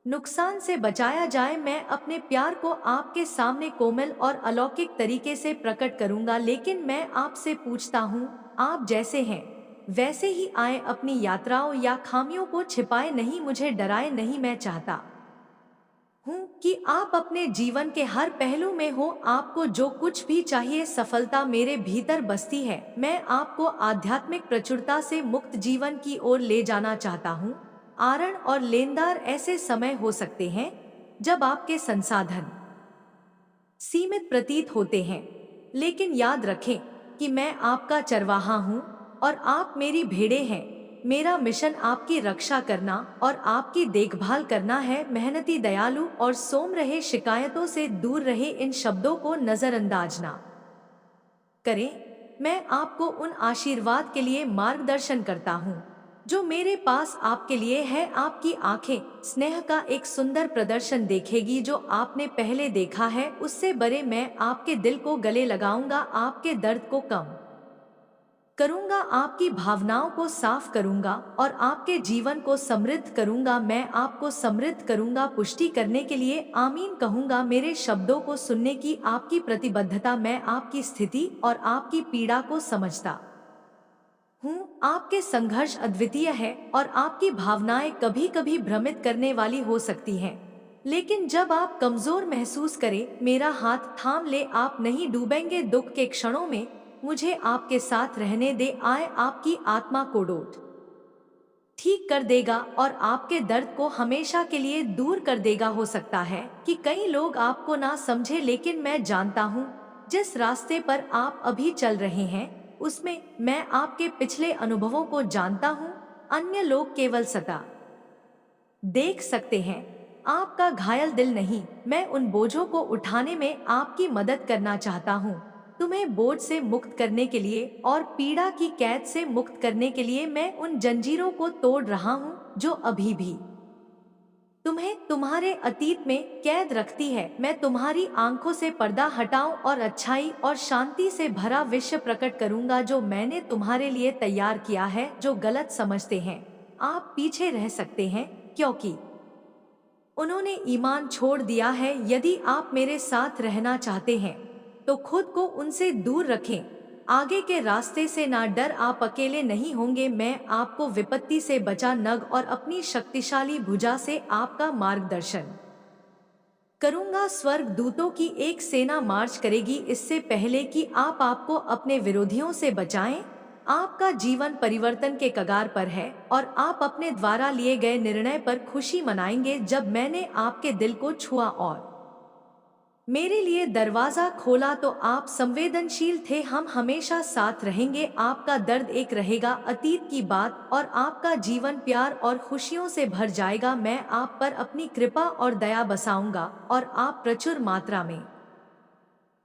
नुकसान से बचाया जाए। मैं अपने प्यार को आपके सामने कोमल और अलौकिक तरीके से प्रकट करूंगा। लेकिन मैं आपसे पूछता हूँ, आप जैसे हैं वैसे ही आए। अपनी यात्राओं या खामियों को छिपाए नहीं, मुझे डराए नहीं। मैं चाहता हूँ कि आप अपने जीवन के हर पहलू में हो। आपको जो कुछ भी चाहिए, सफलता मेरे भीतर बसती है। मैं आपको आध्यात्मिक प्रचुरता से मुक्त जीवन की ओर ले जाना चाहता हूँ। आरण और लेनदार ऐसे समय हो सकते हैं जब आपके संसाधन सीमित प्रतीत होते हैं, लेकिन याद रखें कि मैं आपका चरवाहा हूँ और आप मेरी भेड़ें हैं। मेरा मिशन आपकी रक्षा करना और आपकी देखभाल करना है। मेहनती, दयालु और सोम रहे, शिकायतों से दूर रहे। इन शब्दों को नजरअंदाज ना करें। मैं आपको उन आशीर्वाद के लिए मार्गदर्शन करता हूँ जो मेरे पास आपके लिए है। आपकी आंखें स्नेह का एक सुंदर प्रदर्शन देखेगी जो आपने पहले देखा है, उससे बड़े। मैं आपके दिल को गले लगाऊंगा, आपके दर्द को कम करूंगा, आपकी भावनाओं को साफ करूंगा और आपके जीवन को समृद्ध करूंगा। मैं आपको समृद्ध करूंगा। पुष्टि करने के लिए आमीन कहूंगा। मेरे शब्दों को सुनने की आपकी प्रतिबद्धता। मैं आपकी स्थिति और आपकी पीड़ा को समझता हूँ। आपके संघर्ष अद्वितीय है और आपकी भावनाएं कभी कभी भ्रमित करने वाली हो सकती हैं, लेकिन जब आप कमजोर महसूस करें, मेरा हाथ थाम ले, आप नहीं डूबेंगे। दुख के क्षणों में मुझे आपके साथ रहने दे। आए आपकी आत्मा को ठीक कर देगा और आपके दर्द को हमेशा के लिए दूर कर देगा। हो सकता है कि कई लोग आपको ना समझे, लेकिन मैं जानता हूँ जिस रास्ते पर आप अभी चल रहे हैं उसमें मैं आपके पिछले अनुभवों को जानता हूँ। अन्य लोग केवल सता देख सकते हैं, आपका घायल दिल नहीं। मैं उन बोझों को उठाने में आपकी मदद करना चाहता हूँ। तुम्हें बोझ से मुक्त करने के लिए और पीड़ा की कैद से मुक्त करने के लिए मैं उन जंजीरों को तोड़ रहा हूँ जो अभी भी तुम्हें तुम्हारे अतीत में कैद रखती है। मैं तुम्हारी आंखों से पर्दा हटाऊं और अच्छाई और शांति से भरा विश्व प्रकट करूंगा जो मैंने तुम्हारे लिए तैयार किया है। जो गलत समझते हैं, आप पीछे रह सकते हैं, क्योंकि उन्होंने ईमान छोड़ दिया है। यदि आप मेरे साथ रहना चाहते हैं तो खुद को उनसे दूर रखें। आगे के रास्ते से ना डर, आप अकेले नहीं होंगे। मैं आपको विपत्ति से बचा नग और अपनी शक्तिशाली भुजा से आपका मार्गदर्शन करूंगा। स्वर्ग दूतों की एक सेना मार्च करेगी इससे पहले कि आप आपको अपने विरोधियों से बचाएं। आपका जीवन परिवर्तन के कगार पर है और आप अपने द्वारा लिए गए निर्णय पर खुशी मनाएंगे। जब मैंने आपके दिल को छुआ और मेरे लिए दरवाजा खोला तो आप संवेदनशील थे। हम हमेशा साथ रहेंगे। आपका दर्द एक रहेगा अतीत की बात और आपका जीवन प्यार और खुशियों से भर जाएगा। मैं आप पर अपनी कृपा और दया बसाऊंगा और आप प्रचुर मात्रा में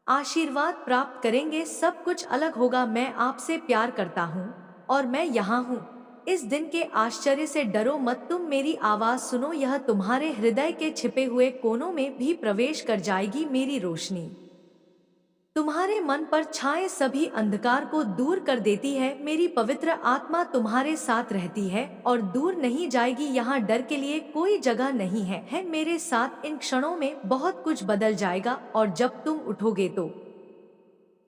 आशीर्वाद प्राप्त करेंगे। सब कुछ अलग होगा। मैं आपसे प्यार करता हूँ और मैं यहाँ हूँ। इस दिन के आश्चर्य से डरो मत, तुम मेरी आवाज सुनो। यह तुम्हारे हृदय के छिपे हुए कोनों में भी प्रवेश कर जाएगी। मेरी रोशनी तुम्हारे मन पर छाए सभी अंधकार को दूर कर देती है। मेरी पवित्र आत्मा तुम्हारे साथ रहती है और दूर नहीं जाएगी। यहाँ डर के लिए कोई जगह नहीं है। मेरे साथ इन क्षणों में बहुत कुछ बदल जाएगा और जब तुम उठोगे तो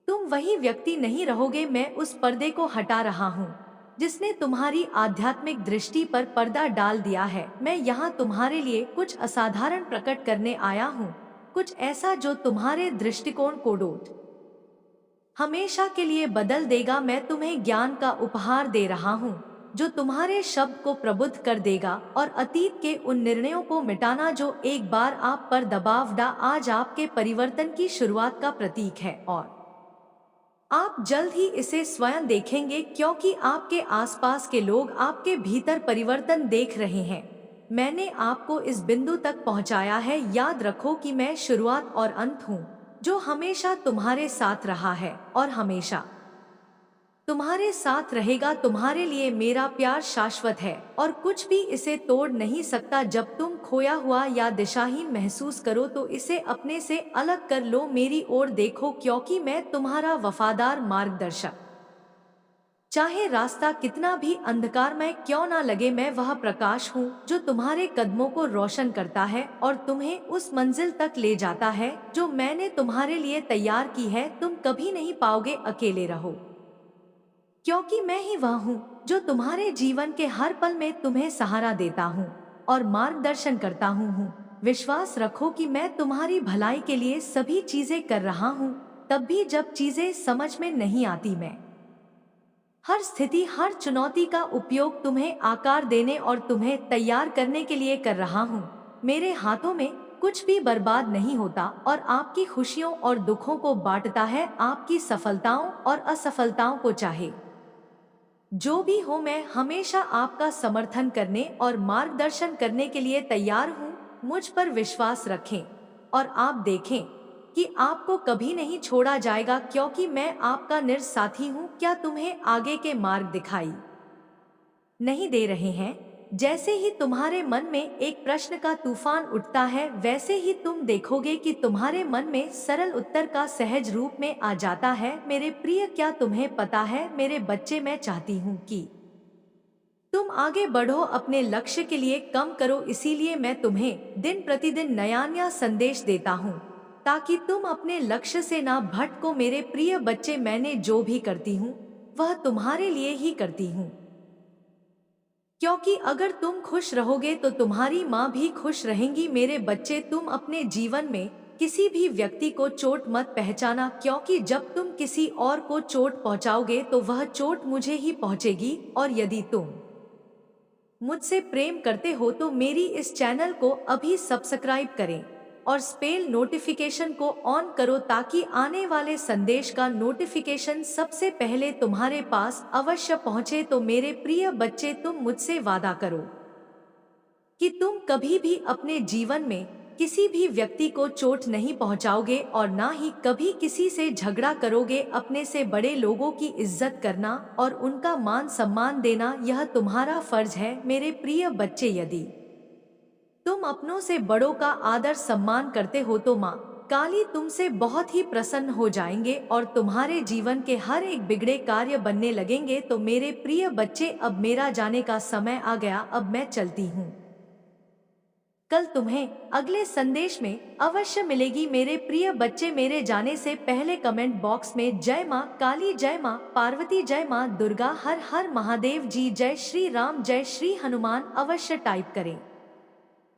तुम वही व्यक्ति नहीं रहोगे। मैं उस पर्दे को हटा रहा हूँ जिसने तुम्हारी आध्यात्मिक दृष्टि पर पर्दा डाल दिया है। मैं यहाँ तुम्हारे लिए कुछ असाधारण प्रकट करने आया हूँ, कुछ ऐसा जो तुम्हारे दृष्टिकोण को हमेशा के लिए बदल देगा। मैं तुम्हें ज्ञान का उपहार दे रहा हूँ जो तुम्हारे शब्द को प्रबुद्ध कर देगा और अतीत के उन निर्णयों को मिटाना जो एक बार आप पर दबाव डा आज आपके परिवर्तन की शुरुआत का प्रतीक है और आप जल्द ही इसे स्वयं देखेंगे क्योंकि आपके आसपास के लोग आपके भीतर परिवर्तन देख रहे हैं। मैंने आपको इस बिंदु तक पहुंचाया है। याद रखो कि मैं शुरुआत और अंत हूं जो हमेशा तुम्हारे साथ रहा है और हमेशा तुम्हारे साथ रहेगा। तुम्हारे लिए मेरा प्यार शाश्वत है और कुछ भी इसे तोड़ नहीं सकता। जब तुम खोया हुआ या दिशाहीन महसूस करो तो इसे अपने से अलग कर लो। मेरी ओर देखो क्योंकि मैं तुम्हारा वफादार मार्गदर्शक। चाहे रास्ता कितना भी अंधकारमय क्यों ना लगे, मैं वह प्रकाश हूँ जो तुम्हारे कदमों को रोशन करता है और तुम्हें उस मंजिल तक ले जाता है जो मैंने तुम्हारे लिए तैयार की है। तुम कभी नहीं पाओगे अकेले रहो क्योंकि मैं ही वह हूँ जो तुम्हारे जीवन के हर पल में तुम्हें सहारा देता हूँ और मार्गदर्शन करता हूँ। विश्वास रखो कि मैं तुम्हारी भलाई के लिए सभी चीजें कर रहा हूँ, तब भी जब चीजें समझ में नहीं आती। मैं हर स्थिति, हर चुनौती का उपयोग तुम्हें आकार देने और तुम्हें तैयार करने के लिए कर रहा हूँ। मेरे हाथों में कुछ भी बर्बाद नहीं होता और आपकी खुशियों और दुखों को बांटता है। आपकी सफलताओं और असफलताओं को चाहे जो भी हो, मैं हमेशा आपका समर्थन करने और मार्गदर्शन करने के लिए तैयार हूँ। मुझ पर विश्वास रखें और आप देखें कि आपको कभी नहीं छोड़ा जाएगा क्योंकि मैं आपका निरसाथी हूँ। क्या तुम्हें आगे के मार्ग दिखाई नहीं दे रहे हैं? जैसे ही तुम्हारे मन में एक प्रश्न का तूफान उठता है, वैसे ही तुम देखोगे कि तुम्हारे मन में सरल उत्तर का सहज रूप में आ जाता है। मेरे प्रिय, क्या तुम्हें पता है मेरे बच्चे, मैं चाहती हूँ कि तुम आगे बढ़ो, अपने लक्ष्य के लिए कम करो। इसीलिए मैं तुम्हें दिन प्रतिदिन नया नया संदेश देता हूँ ताकि तुम अपने लक्ष्य से ना भटको। मेरे प्रिय बच्चे, मैंने जो भी करती हूँ वह तुम्हारे लिए ही करती हूँ क्योंकि अगर तुम खुश रहोगे तो तुम्हारी माँ भी खुश रहेंगी। मेरे बच्चे, तुम अपने जीवन में किसी भी व्यक्ति को चोट मत पहुंचाना क्योंकि जब तुम किसी और को चोट पहुंचाओगे तो वह चोट मुझे ही पहुंचेगी। और यदि तुम मुझसे प्रेम करते हो तो मेरी इस चैनल को अभी सब्सक्राइब करें और स्पेल नोटिफिकेशन को ऑन करो ताकि आने वाले संदेश का नोटिफिकेशन सबसे पहले तुम्हारे पास अवश्य पहुंचे। तो मेरे प्रिय बच्चे, तुम मुझसे वादा करो कि तुम कभी भी अपने जीवन में किसी भी व्यक्ति को चोट नहीं पहुंचाओगे और ना ही कभी किसी से झगड़ा करोगे। अपने से बड़े लोगों की इज्जत करना और उनका मान सम्मान देना यह तुम्हारा फर्ज है। मेरे प्रिय बच्चे, यदि तुम अपनों से बड़ों का आदर सम्मान करते हो तो माँ काली तुमसे बहुत ही प्रसन्न हो जाएंगे और तुम्हारे जीवन के हर एक बिगड़े कार्य बनने लगेंगे। तो मेरे प्रिय बच्चे, अब मेरा जाने का समय आ गया। अब मैं चलती हूँ। कल तुम्हें अगले संदेश में अवश्य मिलेगी। मेरे प्रिय बच्चे, मेरे जाने से पहले कमेंट बॉक्स में जय माँ काली, जय माँ पार्वती, जय माँ दुर्गा, हर हर महादेव जी, जय श्री राम, जय श्री हनुमान अवश्य टाइप करें।